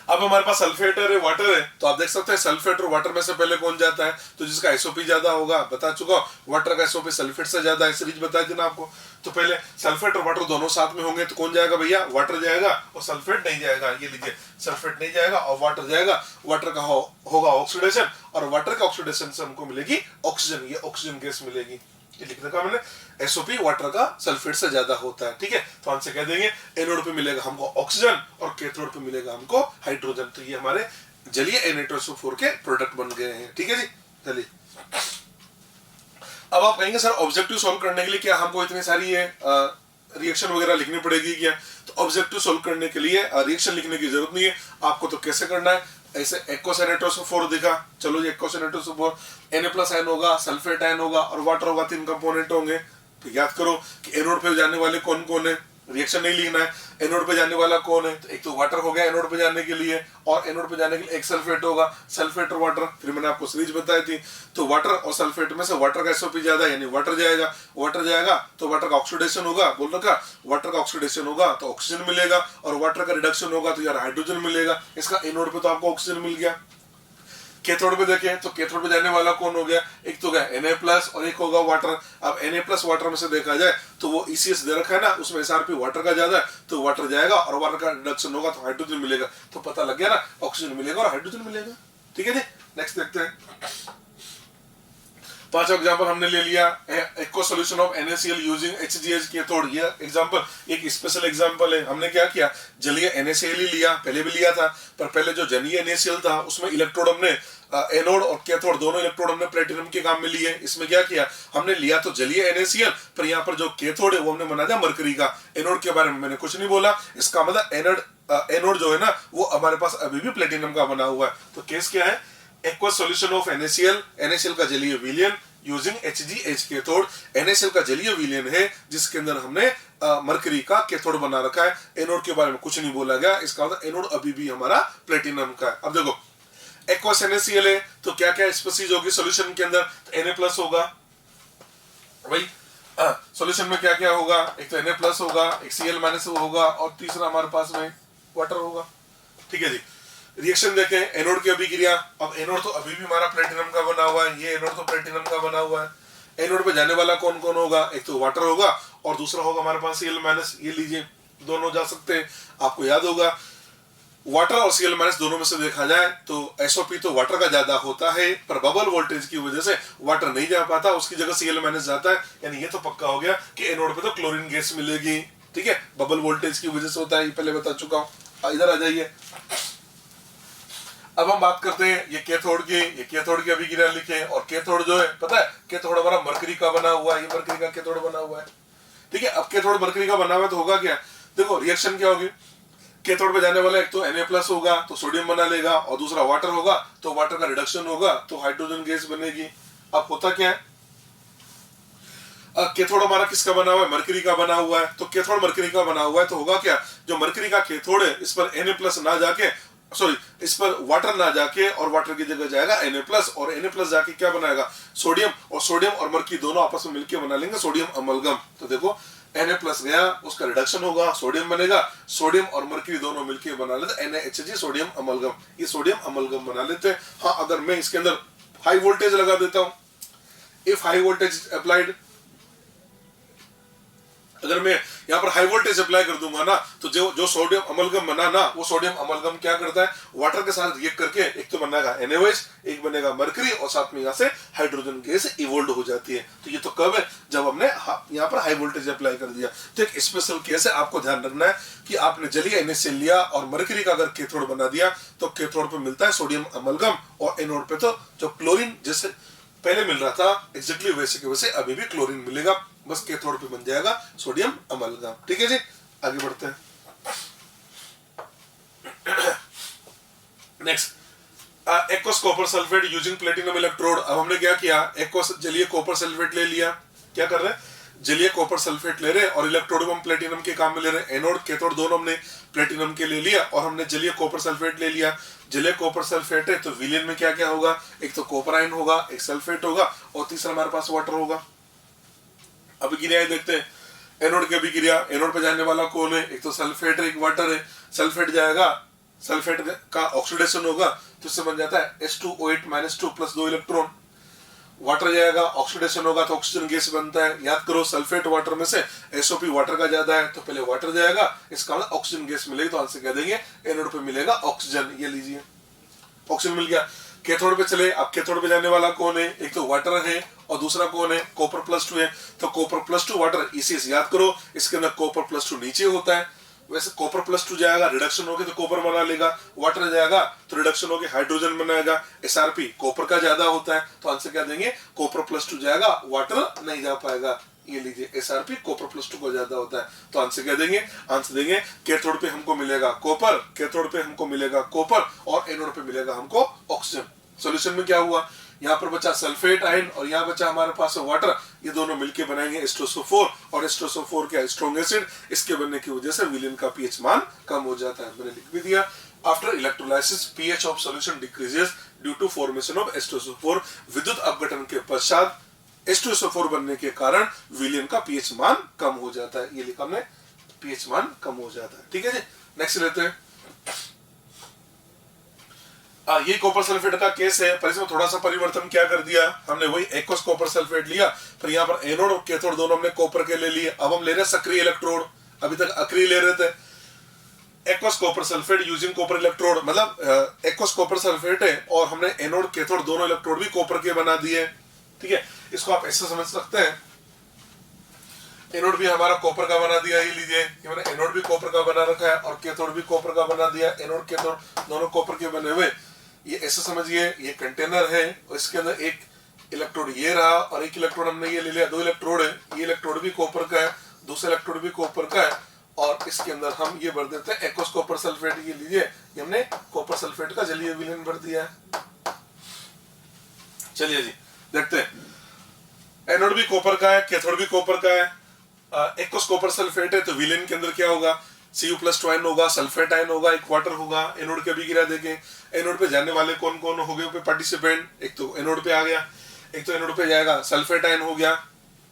अब हमारे पास सल्फेट है वाटर है, तो आप देख सकते हैं सल्फेट और वाटर में से पहले कौन जाता है, तो जिसका SOP ज्यादा होगा बता चुका हूं, वाटर का SOP सल्फेट से ज्यादा है, सीरीज बताई थी ना आपको। तो पहले सल्फेट और वाटर दोनों साथ में होंगे तो कौन जाएगा भैया, वाटर जाएगा और सल्फेट नहीं जाएगा। ये लीजिए सल्फेट नहीं जाएगा और वाटर जाएगा। वाटर का होगा ऑक्सीडेशन और वाटर का ऑक्सीडेशन से हमको मिलेगी ऑक्सीजन, ये ऑक्सीजन गैस मिलेगी। ये लिख रखा मैंने, SOP वाटर का सल्फेट से ज्यादा होता है। ठीक है, तो आंसर कह देंगे एनोड पे मिलेगा हमको ऑक्सीजन और कैथोड पे मिलेगा हमको हाइड्रोजन। तो ये हमारे जलीय Na2SO4 के प्रोडक्ट बन गए हैं। ठीक है जी, चलिए अब आप कहेंगे सर ऑब्जेक्टिव सॉल्व करने के लिए क्या हमको इतनी सारी रिएक्शन वगैरह लिखनी पड़ेगी क्या। तो ऑब्जेक्टिव सॉल्व करने के लिए रिएक्शन लिखने की जरूरत नहीं है आपको। तो कैसे करना है, ऐसे एक्वस Na2SO4 दिखा, चलो जी एक्वस Na2SO4 Na+ आयन होगा, सल्फेट आयन होगा और वाटर होगा, 3 कंपोनेंट होंगे। तो याद करो कि एनोड पे जाने वाले कौन कौन है, रिएक्शन नहीं लिखना है। एनोड पे जाने वाला कौन है, तो एक तो वाटर हो गया एनोड पे जाने के लिए और एनोड पे जाने के लिए एक सल्फेट होगा, सल्फेट और वाटर। फिर मैंने आपको सीरीज बताई थी, तो वाटर और सल्फेट में से वाटर का SOP ज्यादा यानी वाटर जाएगा। वाटर जाएगा तो वाटर का ऑक्सीडेशन होगा, बोल रखा वाटर का ऑक्सीडेशन होगा तो ऑक्सीजन मिलेगा और वाटर का रिडक्शन होगा तो यार हाइड्रोजन मिलेगा। इसका एनोड पे तो आपको ऑक्सीजन मिल गया। कैथोड पे देखें तो कैथोड पे जाने वाला कौन हो गया, एक तो गया Na+ और एक होगा वाटर। अब Na+ वाटर में से देखा जाए तो वो ECS दे रखा है ना, उसमें SRP वाटर का ज्यादा है तो वाटर जाएगा और वाटर का रिडक्शन होगा तो हाइड्रोजन मिलेगा। तो पता लग गया ना, ऑक्सीजन मिलेगा और हाइड्रोजन मिलेगा। ठीक है जी, नेक्स्ट देखते हैं। 5 एग्जांपल हमने ले लिया। Aqua solution of NaCl using HGH cathode, ये एग्जांपल एक स्पेशल एग्जांपल है। हमने क्या किया, जलीय NaCl ही लिया, पहले भी लिया था, पर पहले जो जलीय NaCl था उसमें इलेक्ट्रोड हमने एनोड और कैथोड दोनों इलेक्ट्रोड हमने प्लेटिनम के काम में लिए। इसमें क्या किया हमने, लिया तो जलीय NaCl, पर यहाँ पर जो कैथोड है वो हमने बना दिया मरकरी का। एनोड के बारे में मैंने कुछ नहीं बोला, इसका मतलब एनोड जो है ना वो हमारे पास अभी भी प्लेटिनम का बना हुआ है। तो केस क्या है, एक्वा सॉल्यूशन ऑफ NaCl का जलीय विलयन यूजिंग HGH कैथोड। NaCl का जलीय विलयन है जिसके अंदर हमने मरकरी का कैथोड बना रखा है। एनोड के बारे में कुछ नहीं बोला गया, इसका मतलब एनोड अभी भी हमारा प्लेटिनम का है। अब देखो एक्वस NaCl है तो क्या क्या स्पीशीज होगी सॉल्यूशन के अंदर, तो Na+ होगा भाई। सॉल्यूशन में क्या क्या होगा, एक तो Na+ होगा, एक Cl- होगा और तीसरा हमारे पास में वाटर होगा। ठीक है जी, रिएक्शन देखें एनोड की अभिक्रिया। अब एनोड तो अभी भी हमारा प्लेटिनम का बना हुआ है, ये एनोड तो प्लेटिनम का बना हुआ है। एनोड पे जाने वाला कौन कौन होगा, एक तो वाटर होगा और दूसरा होगा हमारे पास Cl-। ये लीजिए दोनों जा सकते हैं। आपको याद होगा वाटर और Cl- दोनों में से देखा जाए तो SOP तो वाटर का ज्यादा होता है, पर बबल वोल्टेज की वजह से वाटर नहीं जा पाता, उसकी जगह Cl- जाता है। यानी ये तो पक्का हो गया कि एनोड पे तो क्लोरीन गैस मिलेगी। ठीक है, बबल वोल्टेज की वजह से होता है, ये पहले बता चुका हूं। इधर आ जाइए, अब हम बात करते हैं ये कैथोड की। ये कैथोड की अभिक्रिया लिखे, और कैथोड जो है पता है कैथोड हमारा मरकरी का बना हुआ है, ये मरकरी का कैथोड बना हुआ है। ठीक है, अब कैथोड मरकरी का बना हुआ है तो होगा क्या, देखो रिएक्शन क्या होगी, कैथोड पे जाने वाला एक तो Na+ होगा तो सोडियम बना लेगा और दूसरा वाटर होगा तो वाटर का रिडक्शन होगा तो हाइड्रोजन गैस बनेगी। अब होता क्या है, कैथोड हमारा किसका बना हुआ है, मरकरी का बना हुआ है। तो कैथोड मरकरी का बना हुआ है तो होगा क्या, जो मरकरी का कैथोड है इस पर Na+ ना जाके सॉरी, इस पर वाटर ना जाके और वाटर की जगह जाएगा Na+, और Na+ जाके क्या बनाएगा, सोडियम, और सोडियम और मर्क्यूरी दोनों आपस में मिलकर बना लेंगे सोडियम अमलगम। तो देखो Na+ गया, उसका रिडक्शन होगा, सोडियम बनेगा, सोडियम और मर्क्यूरी दोनों मिलकर बना लेते NaHG सोडियम अमलगम, ये सोडियम अमलगम बना लेते हैं। हाँ, अगर मैं इसके अंदर हाई वोल्टेज लगा देता हूं, इफ हाई वोल्टेज अप्लाइड, अगर मैं यहाँ पर हाई वोल्टेज अप्लाई कर दूंगा ना, तो जो सोडियम अमलगम बना ना, वो सोडियम अमलगम क्या करता है, वाटर के साथ रिएक्ट करके एक तो बनेगा NaOH, एक बनेगा मरकरी, और साथ में यहाँ से हाइड्रोजन गैस इवोल्व हो जाती है। तो ये तो कब है, जब हमने यहाँ पर हाई वोल्टेज अप्लाई कर दिया। तो एक स्पेशल केस है, आपको ध्यान रखना है कि आपने जलीय NaCl लिया और मरकरी का अगर कैथोड बना दिया, तो कैथोड पे मिलता है सोडियम अमलगम, और एनोड पे तो जो क्लोरीन जैसे पहले मिल रहा था एग्जैक्टली वैसे के वैसे अभी भी क्लोरीन मिलेगा, बस कैथोड पे बन जाएगा सोडियम अमलगम। ठीक है जी, आगे बढ़ते हैं। Next, aqueous copper sulphate using platinum electrode. अब हमने क्या किया, एक्वस जलीय कॉपर सल्फेट ले लिया, क्या कर रहे हैं, जलीय कॉपर सल्फेट ले रहे हैं, और इलेक्ट्रोड को हम प्लेटिनम के काम में ले रहे हैं। एनोड कैथोड दोनों हमने प्लेटिनम के ले लिया, और हमने जलीय कॉपर सल्फेट ले लिया। जलीय कॉपर सल्फेट है तो विलेन में क्या क्या होगा, एक तो कॉपर आयन होगा, एक सल्फेट होगा, और तीसरा हमारे पास वाटर होगा। अब क्रिया देखते हैं, एनोड की अभिक्रिया, एनोड पे जाने वाला कौन है, एक तो सल्फेट है, एक वाटर है। सल्फेट जाएगा, सल्फेट का ऑक्सीडेशन होगा, तो इससे बन जाता है H2O8-2 प्लस 2 इलेक्ट्रॉन। वाटर जाएगा, ऑक्सीडेशन होगा तो ऑक्सीजन गैस बनता है। याद करो, सल्फेट वाटर में से SO2 वाटर का ज्यादा है, तो पहले वाटर जाएगा, इसका मतलब ऑक्सीजन गैस मिलेगी, तो आंसर कह देंगे एनोड पे मिलेगा ऑक्सीजन। ये लीजिए, ऑक्सीजन मिल गया। कैथोड पे चले, अब कैथोड पे जाने वाला कौन है, एक तो वाटर है और दूसरा कौन है, कॉपर +2 है। तो कॉपर +2 वाटर, इसी से याद करो, इसके अंदर कॉपर +2 नीचे होता है। वैसे कॉपर +2 जाएगा, रिडक्शन होगी तो कॉपर बना लेगा, वाटर जाएगा तो रिडक्शन होगी हाइड्रोजन बनाएगा। SRP कॉपर का ज्यादा होता है, तो आंसर क्या देंगे, कॉपर +2 जाएगा, वाटर नहीं जा पाएगा। ये लीजिए, SRP कॉपर +2 को ज्यादा होता है, तो आंसर क्या देंगे, आंसर देंगे कैथोड पे हमको मिलेगा कॉपर, कैथोड पे हमको मिलेगा कॉपर, और एनोड पे मिलेगा हमको ऑक्सीजन। सॉल्यूशन में क्या हुआ, यहाँ पर बचा सल्फेट आयन और यहाँ बचा हमारे पास वाटर, ये दोनों मिलके बनाएंगे H2SO4, और H2SO4 क्या, स्ट्रॉन्ग एसिड। इसके बनने की वजह से विलेन का pH मान कम हो जाता है। मैंने लिख भी दिया, after electrolysis pH of solution decreases due to formation of H2SO4। विद्युत अपघटन के पश्चात H2SO4 बनने के कारण विलेन का pH मान कम हो जाता है। ये लिखा हमने, pH मान कम हो जाता है। ठीक है जी, नेक्स्ट लेते हैं। ये कॉपर सल्फेट का केस है, पर इसमें थोड़ा सा परिवर्तन क्या कर दिया हमने, वही एक्वस कॉपर सल्फेट लिया, पर यहाँ पर एनोड और कैथोड दोनों हमने कॉपर के ले लिए। अब हम ले रहे हैं सक्रिय इलेक्ट्रोड, अभी तक अक्रिय ले रहे थे। Aqueous copper sulphate using copper electrode, मतलब एक्वस कॉपर सल्फेट है और हमने एनोड कैथोड दोनों इलेक्ट्रोड भी कॉपर के बना दिए। ठीक है, इसको आप ऐसे समझ सकते हैं, एनोड भी हमारा कॉपर का बना दिया, ये लीजिए, ये मैंने एनोड भी कॉपर का बना रखा है और कैथोड भी कॉपर का बना दिया। एनोड कैथोड दोनों कॉपर के बने हुए, ये ऐसे समझिए, ये कंटेनर है और इसके अंदर एक इलेक्ट्रोड ये रहा और एक इलेक्ट्रोड हमने ये ले लिया, 2 इलेक्ट्रोड है। ये इलेक्ट्रोड भी कॉपर का है, दूसरा इलेक्ट्रोड भी कॉपर का है, और इसके अंदर हम ये भर देते हैं एक्वस कॉपर सल्फेट। ये लीजिए, ये हमने कॉपर सल्फेट का जलीय विलेन भर दिया है। चलिए जी, देखते हैं, एनोड भी कॉपर का है, कैथोड भी कॉपर का है। एक्वस कॉपर सल्फेट है तो विलेन के अंदर क्या होगा, Cu+2 आयन होगा, सल्फेट आयन होगा, एक वाटर होगा। एनोड की अभिक्रिया देखें, एनोड पे जाने वाले कौन कौन हो गए पार्टिसिपेंट, एक तो एनोड पे आ गया, एक तो एनोड पे जाएगा सल्फेट आयन हो गया,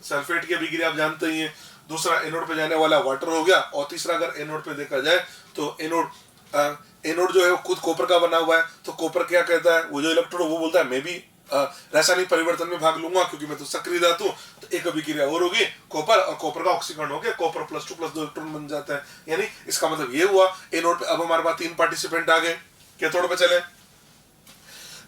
सल्फेट की अभिक्रिया आप जानते ही हैं। दूसरा एनोड पे जाने वाला वाटर हो गया, और तीसरा अगर एनोड पे देखा जाए तो एनोड जो है वो खुद कॉपर का बना हुआ है। तो कॉपर क्या कहता है, वो जो इलेक्ट्रोड वो बोलता है मैं भी रासायनिक परिवर्तन में भाग लूंगा क्योंकि मैं तो सक्रिय धातु। तो एक अभिक्रिया और होगी कॉपर, और कॉपर का ऑक्सीकरण हो गया, कॉपर +2 + 2 इलेक्ट्रॉन बन जाता है। यानी इसका मतलब ये हुआ, एनोड पे अब हमारे पास 3 पार्टिसिपेंट आ गए। कैथोड पे चले,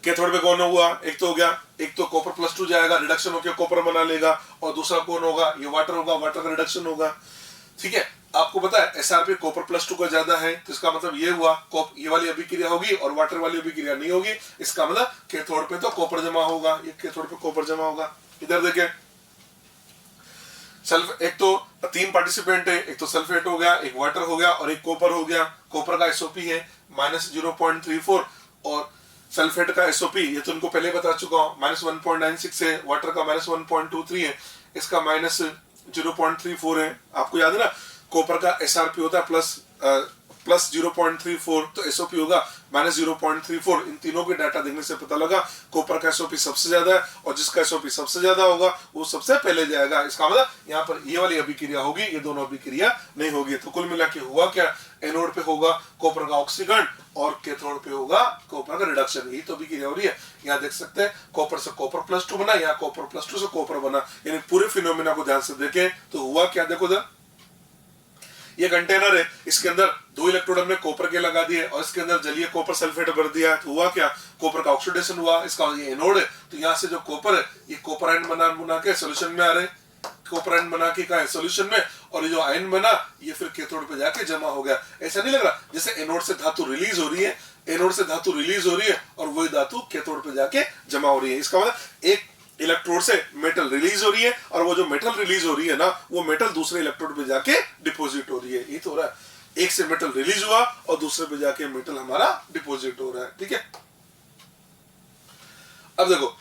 कैथोड पे कौन हुआ, एक तो हो गया, एक तो कॉपर +2 जाएगा, रिडक्शन होकर कॉपर बना लेगा, और दूसरा कौन होगा, ये वाटर होगा, वाटर का रिडक्शन होगा। ठीक है, आपको पता है SRP कॉपर +2 का ज्यादा है, तो इसका मतलब ये हुआ ये वाली अभिक्रिया होगी और वाटर वाली अभिक्रिया नहीं होगी। इसका मतलब कैथोड पे तो कॉपर जमा होगा, ये कैथोड पे कॉपर जमा होगा। इधर देखें, एक तो 3 पार्टिसिपेंट है, एक तो सल्फेट हो गया, एक वाटर हो गया और एक कॉपर हो गया। कॉपर का SOP है -0.34 और सल्फेट का SOP ये तो उनको पहले बता चुका हूं -1.96 है, वाटर का -1.23 है, इसका -0.34 है। आपको याद है ना, कॉपर का SRP होता है प्लस 0.34, तो एसओपी होगा माइनस 0.34। इन तीनों के डाटा देखने से पता लगा कॉपर का एसओपी सबसे ज्यादा है, और जिसका एसओपी सबसे ज्यादा होगा वो सबसे पहले जाएगा। इसका मतलब यहाँ पर ये वाली अभिक्रिया होगी, ये दोनों अभिक्रिया नहीं होगी। तो कुल मिला के हुआ क्या, एनोड पे होगा कॉपर का ऑक्सीकरण और कैथोड पे होगा कॉपर का रिडक्शन। यही तो अभिक्रिया हो रही है। यहाँ देख सकते हैं कॉपर से कॉपर +2 बना, यहाँ कॉपर +2 से कॉपर बना, यानी पूरे फिनोमेना को ध्यान से देखें तो हुआ क्या, देखो इधर ये कंटेनर है, इसके अंदर 2 इलेक्ट्रोड हमने कॉपर के लगा दिए और इसके अंदर जलीय कॉपर सल्फेट भर दिया। तो हुआ क्या, कॉपर का ऑक्सीडेशन हुआ। इसका ये एनोड है, तो यहाँ से जो कॉपर है ये कॉपर आयन बना के सोल्यूशन में आ रहे, कॉपर आयन बना के कहा है सोल्यूशन में, और ये जो आयन बना ये फिर कैथोड पे जाके जमा हो गया। ऐसा नहीं लग रहा जैसे एनोड से धातु रिलीज हो रही है, एनोड से धातु रिलीज हो रही है और वही धातु कैथोड पे जाके जमा हो रही है। इसका मतलब एक इलेक्ट्रोड से मेटल रिलीज हो रही है और वो जो मेटल रिलीज हो रही है ना, वो मेटल दूसरे इलेक्ट्रोड पे जाके डिपॉजिट हो रही है। ये तो हो रहा है, एक से मेटल रिलीज हुआ और दूसरे पे जाके मेटल हमारा डिपॉजिट हो रहा है। ठीक है, अब देखो,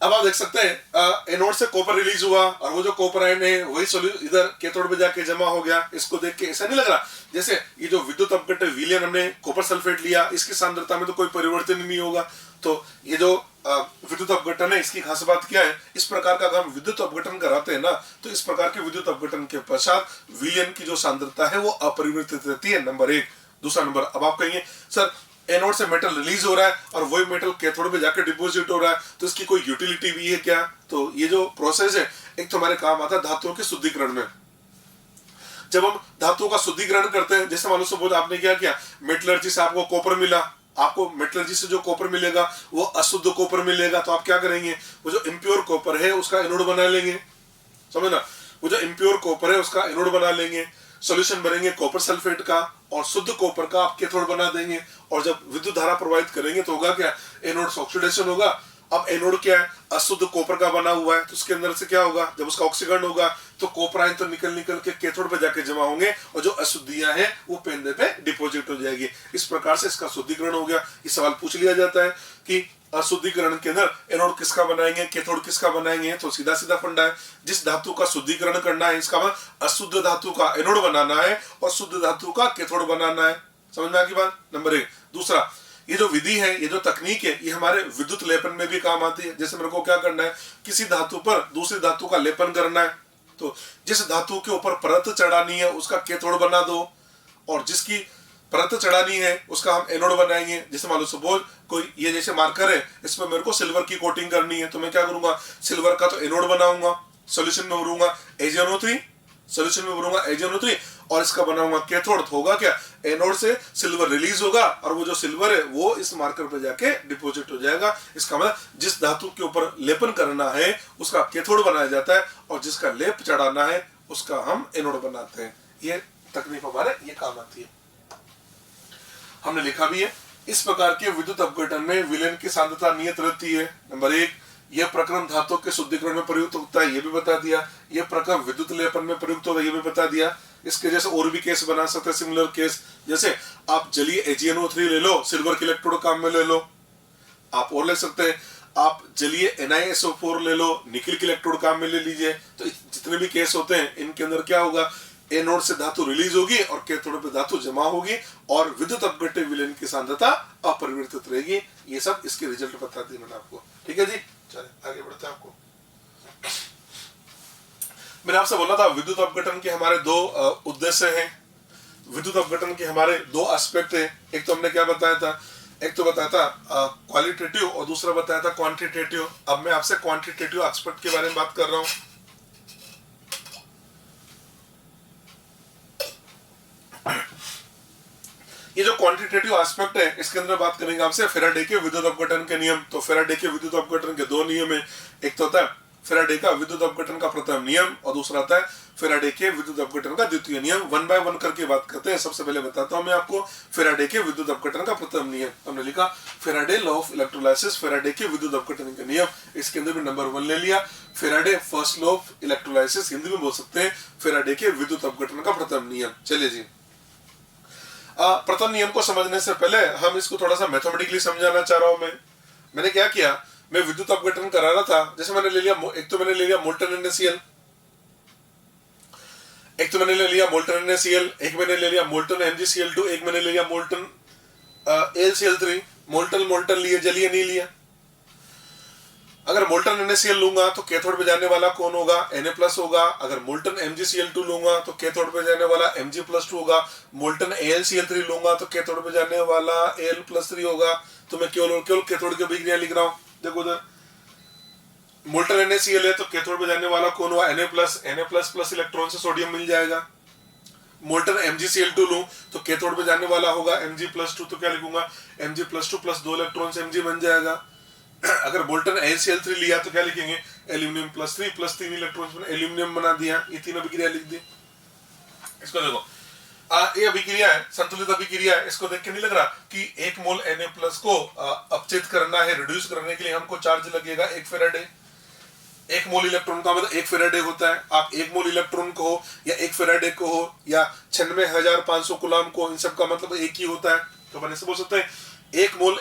अब आप देख सकते हैं एनोड से कॉपर रिलीज हुआ और वो जो कॉपर आयन है वही इधर कैथोड पे जाके जमा हो गया। इसको देख के ऐसा नहीं लग रहा जैसे ये जो विद्युत अपघट्य विलयन हमने कॉपर सल्फेट लिया, इसकी सांद्रता में तो कोई परिवर्तन नहीं होगा। तो ये जो विद्युत अपघटन है, इसकी खास बात क्या है, इस प्रकार का अगर हम विद्युत अपघटन कराते हैं ना, तो इस प्रकार के विद्युत अपघटन के पश्चात विलयन की जो सांद्रता है वो अपरिवर्तित रहती है, नंबर 1। दूसरा नंबर, अब आप कहेंगे सर एनोड से मेटल रिलीज हो रहा है और वही मेटल कैथोड पे जाकर डिपॉजिट हो रहा है, तो इसकी कोई यूटिलिटी भी है क्या? तो ये जो प्रोसेस है एक तो हमारे काम आता है धातुओं के शुद्धिकरण में। जब हम धातुओं का शुद्धिकरण करते हैं, जैसे मान लो सपोज आपने क्या किया, मेटलर्जी से आपको कॉपर मिला, आपको मेटलर्जी से जो कॉपर मिलेगा वो अशुद्ध कॉपर मिलेगा, तो आप क्या करेंगे, वो जो इम्प्योर कॉपर है उसका एनोड बना लेंगे, समझ ना, वो जो इम्प्योर कॉपर है उसका एनोड बना लेंगे, सॉल्यूशन बनेंगे कॉपर सल्फेट का और शुद्ध कॉपर का आप कैथोड बना देंगे, और जब विद्युत धारा प्रवाहित करेंगे तो होगा क्या, एनोड से ऑक्सीडेशन होगा। अब एनोड क्या है, अशुद्ध कॉपर का बना हुआ है, तो उसके अंदर से क्या होगा, जब उसका ऑक्सीकरण होगा तो कॉपर आयन तो निकल के कैथोड पे जाके जमा होंगे और जो अशुद्धियां हैं वो पेंदे पे डिपॉजिट हो जाएगी। इस प्रकार से इसका शुद्धिकरण हो गया। ये सवाल पूछ लिया जाता है कि अशुद्धिकरण के अंदर एनोड किसका बनाएंगे, कैथोड किसका बनाएंगे, तो सीधा सीधा फंडा है, जिस धातु का शुद्धिकरण करना है इसका मतलब अशुद्ध धातु का एनोड बनाना है और शुद्ध धातु का कैथोड बनाना है। समझ में आ गई बात, नंबर 1। दूसरा, ये जो विधि है, ये जो तकनीक है, ये हमारे विद्युत लेपन में भी काम आती है। जैसे मेरे को क्या करना है, किसी धातु पर दूसरी धातु का लेपन करना है, तो जिस धातु के ऊपर परत चढ़ानी है उसका कैथोड बना दो, और जिसकी परत चढ़ानी है उसका हम एनोड बनाएंगे। जैसे मान लो सपोज कोई ये जैसे मार्कर है, इसमें मेरे को सिल्वर की कोटिंग करनी है, तो मैं क्या करूंगा, सिल्वर का तो एनोड बनाऊंगा, सोल्यूशन में भरूंगा AgNO3, सोल्यूशन में भरूंगा AgNO3 और इसका बनाऊंगा कैथोड। तो होगा क्या, एनोड से सिल्वर रिलीज होगा और वो जो सिल्वर है वो इस मार्कर पे जाके डिपॉजिट हो जाएगा। इसका मतलब जिस धातु के ऊपर लेपन करना है उसका कैथोड बनाया जाता है और जिसका लेप चढ़ाना है उसका हम एनोड बनाते हैं। ये तकनीक हमारे ये काम आती है, हमने लिखा भी है। इस प्रकार के विद्युत अपघटन में विलयन की सांद्रता नियत रहती है। नंबर 1, यह प्रक्रम धातुओं के शुद्धिकरण में प्रयुक्त होता है, ये भी बता दिया। यह प्रक्रम विद्युत लेपन में प्रयुक्त होता है, ये भी बता दिया। इसके जैसे और भी केस बना सकते हैं, सिमिलर केस, जैसे आप जलीय AgNO3 ले लो, सिल्वर के इलेक्ट्रोड काम में ले लो। आप और ले सकते हैं, आप जलीय NiSO4 ले लो, निकिल के इलेक्ट्रोड काम में ले लीजिए। तो जितने भी केस होते हैं इनके अंदर क्या होगा, एनोड से धातु रिलीज होगी और कैथोड पे धातु जमा होगी और विद्युत अपघट्य विलयन की सांद्रता अपरिवर्तित रहेगी। ये सब इसके रिजल्ट बता दिए मैंने आपको। ठीक है जी, चले आगे बढ़ते हैं। आपको मैंने आपसे बोला था विद्युत अपघटन के हमारे 2 उद्देश्य हैं। विद्युत अपघटन के हमारे 2 एस्पेक्ट हैं। एक तो हमने क्या बताया था, एक तो बताया था क्वालिटेटिव और दूसरा बताया था क्वांटिटेटिव। अब मैं आपसे क्वांटिटेटिव एस्पेक्ट के बारे में बात कर रहा हूं। ये जो क्वांटिटेटिव एस्पेक्ट है इसके अंदर बात करेंगे आपसे फैराडे के विद्युत अपघटन के नियम। तो फैराडे के विद्युत अपघटन के 2 नियम है। एक तो होता है फैराडे का विद्युत अपघटन का प्रथम नियम और दूसरा आता है फैराडे के विद्युत अपघटन का द्वितीय नियम। 1 बाय 1 करके बात करते हैं। सबसे पहले बताता हूं मैं आपको फैराडे के विद्युत अपघटन का प्रथम नियम। हमने लिखा Faraday law of electrolysis, Faraday के विद्युत अपघटन के नियम। इसके अंदर भी नंबर 1 ले लिया, Faraday first law of electrolysis, Hindi में बोल सकते हैं फैराडे के विद्युत अपघटन का प्रथम नियम। चलिए जी, प्रथम नियम को समझने से पहले हम इसको थोड़ा सा मैथमेटिकली समझाना चाह रहा हूं। मैंने क्या किया, मैं विद्युत अपघटन करा रहा था। जैसे मैंने ले लिया, एक तो मैंने ले लिया मोल्टन NaCl, एक तो मैंने ले लिया मोल्टन NaCl, एक मैंने ले लिया मोल्टन MgCl2, एक मैंने ले लिया मोल्टन AlCl3। मोल्टन मोल्टन लिए, जलीय नहीं लिया। अगर मोल्टन NaCl लूंगा तो कैथोड पे जाने वाला कौन होगा? Na+ होगा। अगर मोल्टन MgCl2 लूंगा तो कैथोड पे जाने वाला Mg+2 होगा। मोल्टन AlCl3 लूंगा तो कैथोड पे जाने वाला Al+3 होगा। तो मैं केवल कैथोड की अभिक्रिया लिख रहा हूं। देखो उधर मोल्टन NaCl है तो कैथोड पे जाने वाला कौन हुआ? Na+ इलेक्ट्रॉन से सोडियम मिल जाएगा। मोल्टन MgCl2 लूं तो कैथोड पे जाने वाला होगा Mg+2, तो क्या लिखूंगा? Mg+2 प्लस 2 इलेक्ट्रॉन से Mg बन जाएगा। अगर बोल्टन AlCl3 लिया तो क्या लिखेंगे? एल्यूमिनियम +3 प्लस 3 इलेक्ट्रॉन एल्यूमिनियम बना दिया। ये तीन अभिक्रिया लिख दी। इसको देखो, ये अभिक्रिया है, संतुलित अभिक्रिया है। इसको देख के नहीं लग रहा कि 1 मोल Na+ को अपचित करना है, रिड्यूस करने के लिए हमको चार्ज लगेगा 1 फेराडे। 1 मोल इलेक्ट्रॉन का मतलब 1 फेराडे होता है। आप 1 मोल इलेक्ट्रॉन को हो या 1 फेराडे को हो या 96,500 कूलम को, इन सब का मतलब एक ही होता है। तो अपन ऐसे बोल सकते हैं 1 मोल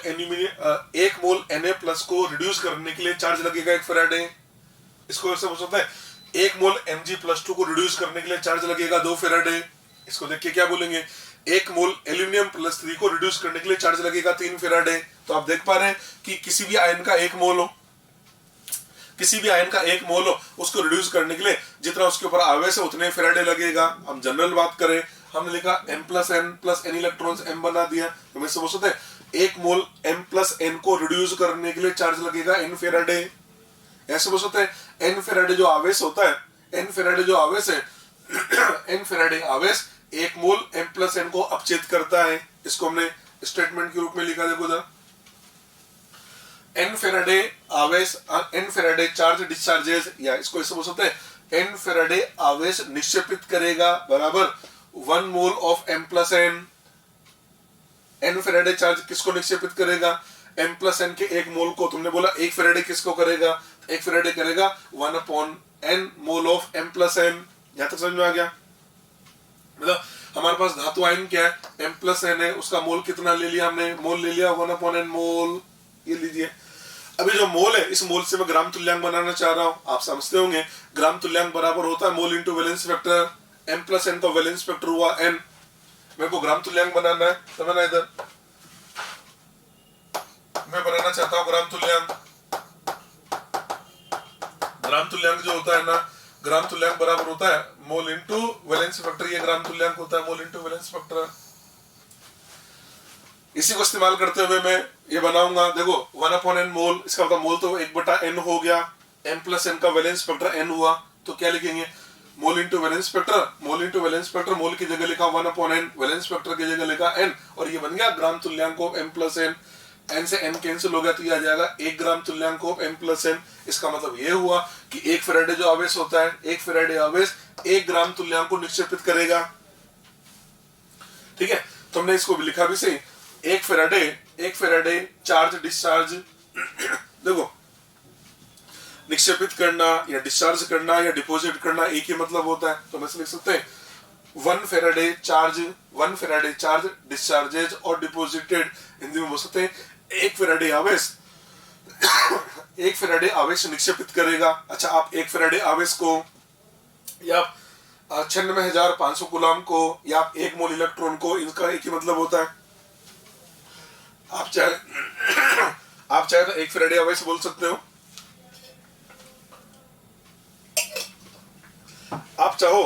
Na+ को रिड्यूस करने के लिए चार्ज लगेगा 1 फेराडे। इसको ऐसे बोल सकते हैं 1 मोल Mg+2 को रिड्यूस करने के लिए चार्ज लगेगा 2 फेराडे। इसको देख के क्या बोलेंगे? 1 मोल एल्यूमिनियम +3 को रिड्यूस करने के लिए चार्ज लगेगा 3 फेराडे। तो आप देख पा रहे हैं कि किसी भी आयन का 1 मोल हो, किसी भी आयन का 1 मोल हो, उसको रिड्यूस करने के लिए जितना उसके ऊपर आवेश है उतने फेराडे लगेगा। हम जनरल बात करें, हमने लिखा M+N इलेक्ट्रॉन्स M बना दिया। तो मैं समझ सकते हैं 1 मोल M+N को रिड्यूस करने के लिए चार्ज लगेगा N फेराडे। ऐसे बोल सकते हैं N फेराडे जो आवेश होता है, N फेराडे जो आवेश है N फेराडे आवेश 1 मोल M+N को अपचित करता है। इसको हमने स्टेटमेंट के रूप में लिखा। देखो इधर N फेराडे आवेश, N फेराडे चार्ज डिस्चार्जेस, या इसको ऐसे बोल सकते हैं N फेराडे आवेश निक्षेपित करेगा बराबर 1 mole of M+N। N Faraday charge किसको निक्षेपित करेगा? M+N के 1 मोल को। तुमने बोला 1 फेराडे किसको करेगा? 1 फेराडे करेगा 1/N मोल ऑफ M+N। यहां तक समझ में आ गया? मतलब हमारे पास धातु आयन क्या है? M+N है, उसका मोल कितना ले लिया हमने? मोल ले लिया 1/N मोल। ये लीजिए, अभी जो मोल है, इस मोल से मैं ग्राम तुल्यांक बनाना चाह रहा हूं। आप समझते होंगे ग्राम तुल्यांक बराबर होता है मोल इंटू वैलेंस वेक्टर। M+N का वैलेंस वेक्टर हुआ N। मेरे को ग्राम तुल्यांक बनाना है, तो मैंने इधर मैं बनाना चाहता हूं ग्राम तुल्यांक। ग्राम तुल्यांक जो होता है ना, ग्राम तुल्यांक बराबर होता है मोल इंटू वैलेंस वेक्टर। ये ग्राम तुल्यांक होता है मोल इंटू वैलेंस वेक्टर। इसी को इस्तेमाल करते हुए मैं ये बनाऊंगा। देखो 1/N मोल, इसका मतलब मोल तो 1/N हो गया। M+N का वैलेंस वेक्टर N हुआ, तो क्या लिखेंगे? Mole into valence vector. Mole into valence vector, mole की जगह लिखा 1/N, वैलेंस वेक्टर की जगह लिखा N, और ये बन गया ग्राम तुल्यांक ऑफ M+N। N से N कैंसिल हो गया तो ये आ जाएगा 1 ग्राम तुल्यांक ऑफ M+N। इसका मतलब ये हुआ कि 1 फेराडे जो आवेश होता है, 1 फेराडे आवेश 1 ग्राम तुल्यांक को निक्षेपित करेगा। ठीक है, तो हमने इसको भी लिखा भी सही। 1 फेराडे चार्ज डिस्चार्ज देखो, निक्षेपित करना या डिस्चार्ज करना या डिपॉजिट करना एक ही मतलब होता है। तो मैं लिख सकते हैं 1 फेराडे चार्ज डिस्चार्जेज और डिपॉजिटेड। हिंदी में बोल सकते हैं 1 फेराडे आवेश 1 फेराडे आवेश निक्षेपित करेगा। अच्छा, आप 1 फेराडे आवेश को या 96,500 कूलम को या आप 1 मोल इलेक्ट्रॉन को, इनका एक ही मतलब होता है। आप चाहे तो 1 फेराडे आवेश बोल सकते हो, आप चाहो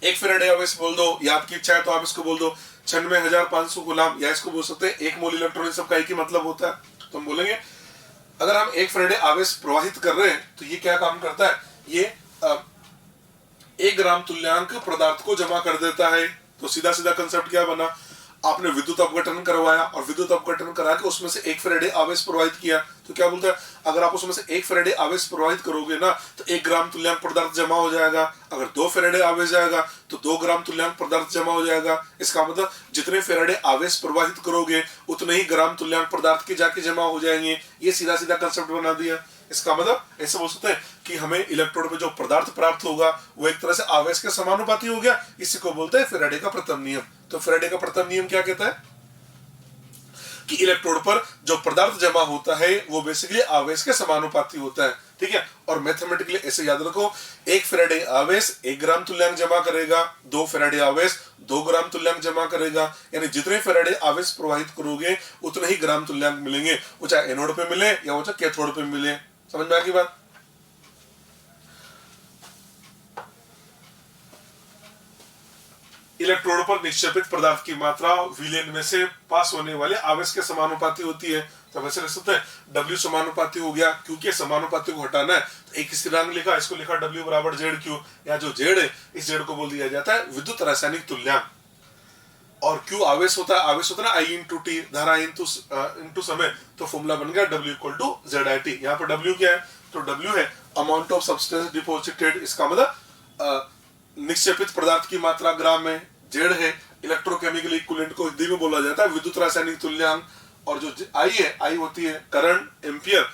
1 फेराडे आवेश बोल दो, या आपकी इच्छा है तो आप इसको बोल दो 96,500 कूलम, या इसको बोल सकते हैं 1 मोल इलेक्ट्रॉन। सबका एक ही मतलब होता है। तो हम बोलेंगे अगर हम 1 फेराडे आवेश प्रवाहित कर रहे हैं तो ये क्या काम करता है? ये 1 ग्राम तुल्यांक पदार्थ को जमा कर देता है। तो सीधा सीधा कंसेप्ट क्या बना? आपने विद्युत अपघटन करवाया और विद्युत अपघटन करा के उसमें से 1 फेराडे आवेश प्रवाहित किया, तो क्या बोलता है? अगर आप उसमें से 1 फेराडे आवेश प्रवाहित करोगे ना तो 1 ग्राम तुल्यांक पदार्थ जमा हो जाएगा। अगर 2 फेराडे आवेश जाएगा तो 2 ग्राम तुल्यांक पदार्थ जमा हो जाएगा। इसका मतलब जितने फेराडे आवेश प्रवाहित करोगे उतने ही ग्राम तुल्यांक पदार्थ के जाके जमा हो जाएंगे। ये सीधा सीधा कंसेप्ट बना दिया। इसका मतलब ऐसे बोल सकते हैं कि हमें इलेक्ट्रोड पे जो पदार्थ प्राप्त होगा वो एक तरह से आवेश के समानुपाती हो गया। इसी को बोलते हैं फेराडे का प्रथम नियम। तो फेराडे का प्रथम नियम क्या कहता है कि इलेक्ट्रोड पर जो पदार्थ जमा होता है वो बेसिकली आवेश के समानुपाती होता है। ठीक है। और मैथमेटिकली ऐसे याद रखो, 1 फैराडे आवेश 1 ग्राम तुल्यांक जमा करेगा, 2 फैराडे आवेश 2 ग्राम तुल्यांक जमा करेगा, यानी जितने फैराडे आवेश प्रवाहित करोगे उतने ही ग्राम तुल्यांक मिलेंगे, वो चाहे एनोड पे मिले या वो चाहे कैथोड पे मिले। समझ में आ गई बात? इलेक्ट्रोड पर निक्षेपित पदार्थ की मात्रा विलयन में से पास होने वाले आवेश के समानुपाती होती है। तो वैसे लिख सकते हैं W समानुपाती हो गया, क्योंकि समानुपाती को हटाना है तो एक स्थिरांक लिखा, इसको लिखा W बराबर ZQ, या जो Z है इस Z को बोल दिया जाता है विद्युत रासायनिक तुल्यांक। और Q आवेश होता है, आवेश होता है ना I इंटू T, धारा इंटू समय, तो फॉर्मूला बन गया W इक्वल टू ZIT। यहाँ पर W क्या है? तो W है अमाउंट ऑफ सब्सटेंस डिपॉजिटेड, इसका मतलब निक्षेपित पदार्थ की मात्रा ग्राम में। Z है इलेक्ट्रोकेमिकल इक्विवेलेंट को हिंदी में बोला जाता है विद्युत रासायनिक तुल्यांक। और जो I है, I होती है करंट एम्पियर,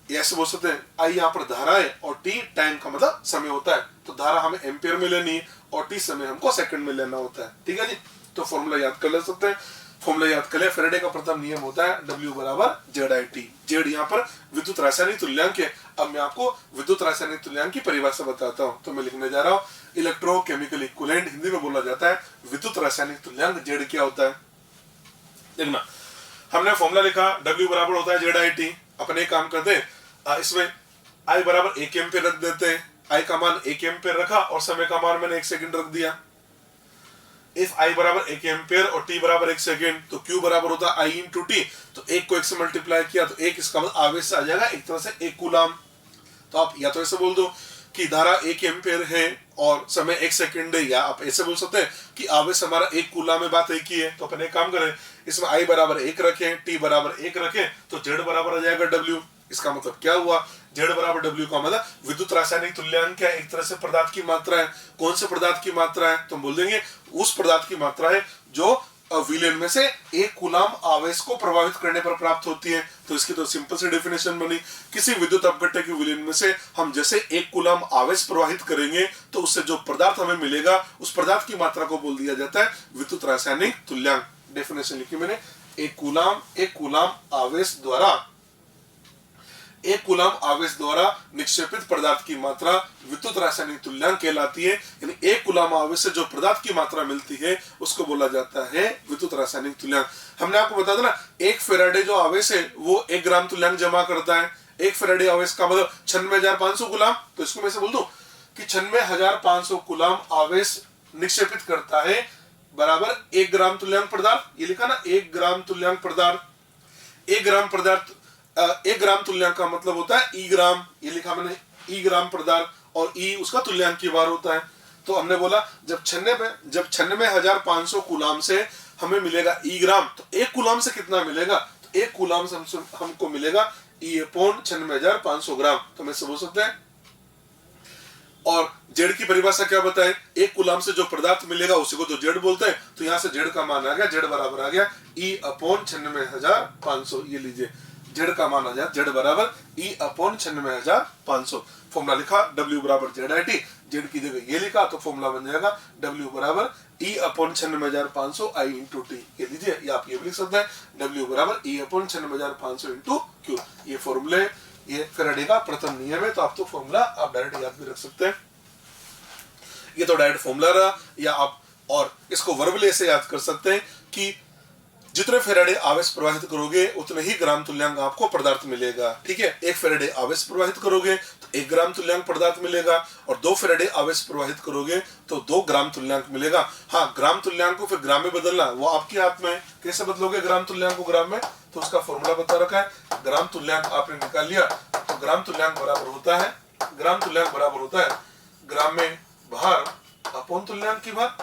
ऐसे बोल सकते हैं। I यहाँ पर धारा है और T टाइम का मतलब समय होता है, तो धारा हमें एम्पियर में लेनी है और T समय हमको सेकंड में लेना होता है। ठीक है जी, तो फॉर्मूला याद कर ले सकते हैं। फॉर्मूला याद कर ले, फैराडे का प्रथम नियम होता है W बराबर ZIT। Z यहाँ पर विद्युत रासायनिक तुल्यांक है। अब मैं आपको विद्युत रासायनिक तुल्यांक की परिभाषा बताता हूँ, तो मैं लिखने जा रहा हूँ इलेक्ट्रोकेमिकल इक्विवेलेंट, हिंदी में बोला जाता है विद्युत रासायनिक तुल्यांक। Z क्या होता है देखना, हमने फॉर्मूला लिखा W बराबर होता है ZIT। अपने काम करते हैं, इसमें I बराबर 1 एम्पियर रख देते हैं। I का मान 1 एम्पियर रखा और समय का मान मैंने 1 सेकंड रख दिया। इफ I बराबर 1 एम्पियर और T बराबर 1 सेकंड, तो Q बराबर होता है I इंटू T। तो 1 को 1 से मल्टीप्लाई किया तो 1, इसका मतलब आवेश से आ जाएगा एक तरह से 1 कूलाम। तो आप या तो ऐसे बोल दो कि धारा 1 एम्पियर है और समय 1 सेकंड है, या आप ऐसे बोल सकते हैं कि आवेश हमारा 1 कूलाम में, बात एक ही है। तो अपन एक काम करें, इसमें I बराबर 1 रखें, T बराबर 1 रखें, तो Z बराबर आ जाएगा W। इसका मतलब क्या हुआ? Z बराबर W का मतलब विद्युत रासायनिक तुल्यांक है, एक तरह से पदार्थ की मात्रा है। कौन से पदार्थ की मात्रा है? तो हम बोल देंगे उस पदार्थ की मात्रा है जो विलयन में से 1 कूलाम आवेश को प्रभावित करने पर प्राप्त होती है। तो इसकी तो सिंपल सी डेफिनेशन बनी, किसी विद्युत अपघट्य की विलयन में से हम जैसे 1 कूलाम आवेश प्रवाहित करेंगे तो उससे जो पदार्थ हमें मिलेगा उस पदार्थ की मात्रा को बोल दिया जाता है विद्युत रासायनिक तुल्यांक। डेफिनेशन लिखी मैंने, 1 कूलाम आवेश द्वारा 1 कूलाम आवेश द्वारा निक्षेपित पदार्थ की मात्रा विद्युत रासायनिक तुल्यांक कहलाती है। यानी 1 कूलाम आवेश से जो पदार्थ की मात्रा मिलती है उसको बोला जाता है विद्युत रासायनिक तुल्यांक। हमने आपको बताया था ना, 1 फैराडे जो आवेश है वो 1 ग्राम तुल्यांक जमा करता है। 1 फैराडे आवेश का मतलब 96,500 कूलाम। तो इसको मैं से बोल दूं कि 96,500 कूलाम आवेश निक्षेपित करता है बराबर 1 ग्राम तुल्यांक पदार्थ। ये लिखा ना, 1 ग्राम तुल्यांक पदार्थ। 1 ग्राम पदार्थ, 1 ग्राम तुल्यांक का मतलब होता है ई ग्राम। ये लिखा मैंने ई ग्राम पदार्थ, और ई उसका तुल्यांक की बार होता है। तो हमने बोला जब 96,500 कूलाम से हमें मिलेगा ई ग्राम, तो 1 कूलाम से कितना मिलेगा? तो 1 कूलाम से हमको मिलेगा ई अपॉन 96,500 ग्राम। तो मैं बोल सकते हैं, और जेड की परिभाषा क्या बताए? 1 कूलाम से जो पदार्थ मिलेगा उसी को तो जेड बोलते हैं। तो यहाँ से जेड का मान आ गया, जेड बराबर आ गया ई अपॉन 96,500। ये लीजिए जेड का मान आ जाए, जेड बराबर ई अपॉन 96,500। फॉर्मूला लिखा W बराबर ZIT, जेड की जगह ये लिखा तो फॉर्मूला बन जाएगा W बराबर ई अपॉन 96,500 I इंटू T। ये लीजिए, ये आप ये भी लिख सकते हैं W बराबर ई अपॉन 96,500 इंटू Q। ये फॉर्मूले, ये फैराडे का प्रथम नियम है। तो आप तो फॉर्मूला आप डायरेक्ट याद भी रख सकते हैं। ये तो डायरेक्ट फॉर्मूला रहा, या आप और इसको वर्बली ऐसे याद कर सकते हैं कि जितने फैराडे आवेश प्रवाहित करोगे उतने ही ग्राम तुल्यांक आपको पदार्थ मिलेगा। ठीक है, 1 फैराडे आवेश प्रवाहित करोगे तो 1 ग्राम तुल्यांक पदार्थ मिलेगा, और 2 फैराडे आवेश प्रवाहित करोगे तो 2 ग्राम तुल्यांक मिलेगा। हाँ, ग्राम तुल्यांक को फिर ग्राम में बदलना वो आपके हाथ में। कैसे बदलोगे ग्राम तुल्यांक को ग्राम में? तो उसका फॉर्मूला बता रखा है। ग्राम तुल्यांक आपने निकाल लिया, तो ग्राम तुल्यांक बराबर होता है, ग्राम तुल्यांक बराबर होता है ग्राम में भार अपॉन तुल्यांक की भार।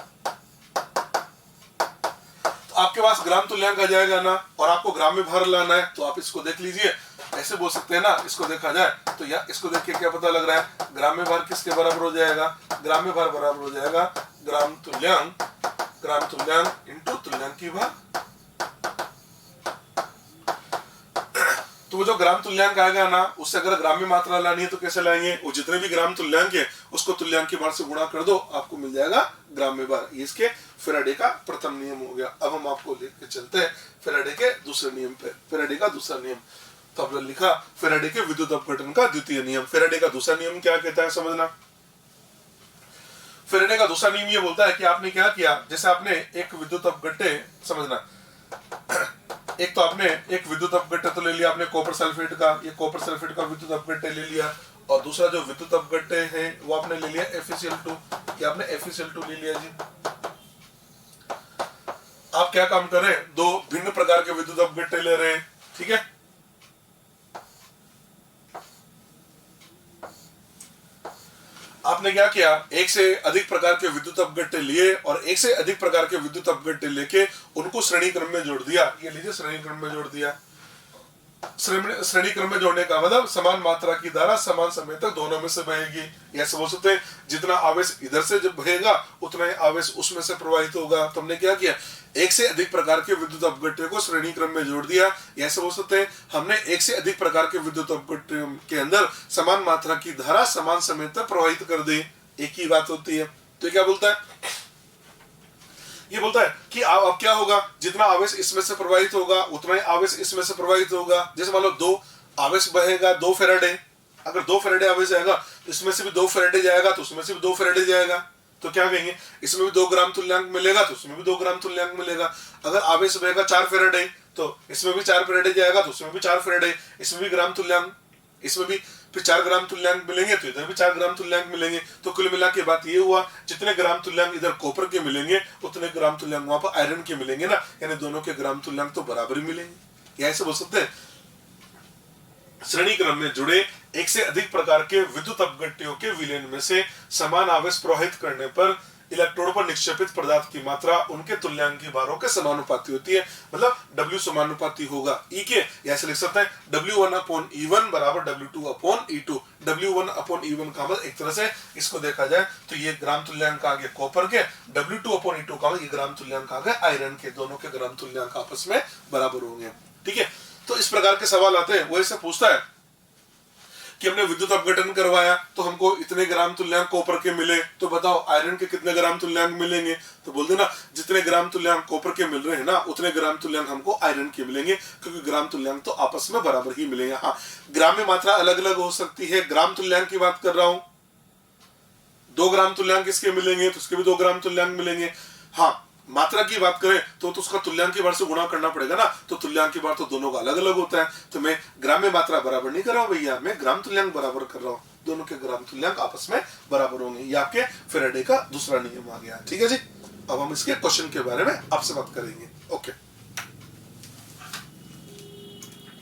आपके पास ग्राम तुल्यांक आ जाएगा ना, और आपको ग्राम में भार लाना है, तो आप इसको देख लीजिए। ऐसे बोल सकते हैं ना, इसको देखा जाए तो या इसको देख के क्या पता लग रहा है? ग्राम में भार किसके बराबर हो जाएगा? ग्राम में भार बराबर हो जाएगा ग्राम तुल्यांक इंटू तुल्यांक की भार। तो वो जो ग्राम तुल्यांक आएगा ना, उससे अगर ग्राम में मात्रा लानी है तो कैसे लाएंगे? वो जितने भी ग्राम तुल्यांक है उसको तुल्यांक की भार से गुणा कर दो, आपको मिल जाएगा ग्राम में भार। ये इसके फैराडे का प्रथम नियम हो गया। अब हम आपको लेकर चलते हैं फैराडे के दूसरे नियम पे। फैराडे का दूसरा नियम, तो आपने लिखा फैराडे के विद्युत अपघटन का द्वितीय नियम। फैराडे का दूसरा नियम क्या कहता है समझना। फैराडे का दूसरा नियम ये बोलता है कि आपने क्या किया, जैसे आपने एक विद्युत अपघट्य समझना, एक तो आपने एक विद्युत अपघट्य तो ले लिया आपने कॉपर सल्फेट का, ये कॉपर सल्फेट का विद्युत अपघट्य ले लिया, और दूसरा जो विद्युत अपघट्य है वो आपने ले लिया FeCl2, ये आपने FeCl2 ले लिया जी। आप क्या काम कर रहे हैं, दो भिन्न प्रकार के विद्युत अपघट्य ले रहे हैं, ठीक है। आपने क्या किया, एक से अधिक प्रकार के विद्युत अपघट्य लिए और एक से अधिक प्रकार के विद्युत अपघट्य लेके उनको श्रेणी क्रम में जोड़ दिया। ये लीजिए श्रेणी क्रम में जोड़ दिया। श्रेणी क्रम में जोड़ने का मतलब समान मात्रा की धारा समान समय तक दोनों में से बहेगी। ऐसे बोल सकते हैं जितना आवेश इधर से जब बहेगा उतना ही आवेश उसमें से प्रवाहित होगा। तो हमने क्या किया, एक से अधिक प्रकार के विद्युत अपघट्य को श्रेणी क्रम में जोड़ दिया। ऐसे बोल सकते हैं हमने एक से अधिक प्रकार के विद्युत अपघट्य के अंदर समान मात्रा की धारा समान समय तक प्रवाहित कर दी। एक ही बात होती है। तो क्या बोलता है, ये बोलता है कि अब क्या होगा, जितना आवेश इसमें से प्रवाहित होगा उतना ही आवेश इसमें से प्रवाहित होगा। जैसे मान लो 2 आवेश बहेगा 2 फैराडे, अगर 2 फैराडे आवेश जाएगा तो इसमें से भी 2 फैराडे जाएगा, तो उसमें से भी 2 फैराडे जाएगा। तो क्या कहेंगे, इसमें भी 2 ग्राम तुल्यांक मिलेगा तो उसमें भी 2 ग्राम तुल्यांक मिलेगा। अगर आवेश बहेगा 4 फैराडे तो इसमें भी 4 फैराडे जाएगा तो उसमें भी 4 फैराडे, इसमें भी ग्राम तुल्यांक, इसमें भी फिर 4 ग्राम तुल्यांक मिलेंगे तो इधर भी 4 ग्राम तुल्यांक मिलेंगे। तो कुल मिला के बात ये हुआ, जितने ग्राम तुल्यांक इधर कॉपर के मिलेंगे उतने ग्राम तुल्यांक वहां पर आयरन के मिलेंगे ना, यानी दोनों के ग्राम तुल्यांक तो बराबर ही मिलेंगे। या ऐसे बोल सकते हैं श्रेणी क्रम में जुड़े एक से अधिक प्रकार के विद्युत अपघट्यों के विलयन में से समान आवेश प्रवाहित करने पर इलेक्ट्रोड पर निक्षेपित पदार्थ की मात्रा उनके तुल्यांकी भारों के समानुपाती होती है। मतलब W समानुपाती होगा E के। ऐसे लिख सकते हैं W1/E1 बराबर W2/E2। W1/E1 का मतलब एक तरह से इसको देखा जाए तो ये ग्राम तुल्यांक आ गए कॉपर के, W2/E2 का मतलब ये ग्राम तुल्यांक आ गए आयरन के। दोनों के ग्राम तुल्यांक आपस में बराबर होंगे, ठीक है। तो इस प्रकार के सवाल आते हैं। वो ऐसे पूछता है कि हमने विद्युत अपघटन करवाया तो हमको इतने ग्राम तुल्यांक कॉपर के मिले, तो बताओ आयरन के कितने ग्राम तुल्यांक मिलेंगे। तो बोल देना जितने ग्राम तुल्यांक कॉपर के मिल रहे हैं ना उतने ग्राम तुल्यांक हमको आयरन के मिलेंगे, क्योंकि ग्राम तुल्यांक तो आपस में बराबर ही मिलेंगे। हाँ, ग्राम में मात्रा अलग अलग हो सकती है। ग्राम तुल्यांक की बात कर रहा हूं, 2 ग्राम तुल्यांक इसके मिलेंगे तो उसके भी 2 ग्राम तुल्यांक मिलेंगे। हाँ, मात्रा की बात करें तो उसका तुल्यांकी भार से गुणा करना पड़ेगा ना, तो तुल्यांकी भार तो दोनों का अलग अलग होता है। तो मैं ग्राम में मात्रा बराबर नहीं कर रहा हूं भैया, मैं ग्राम तुल्यांक बराबर कर रहा हूं। दोनों के ग्राम तुल्यांक आपस में बराबर होंगे। ये आपके फैराडे का दूसरा नियम आ गया, ठीक है जी। अब हम इसके क्वेश्चन के बारे में आपसे बात करेंगे। ओके।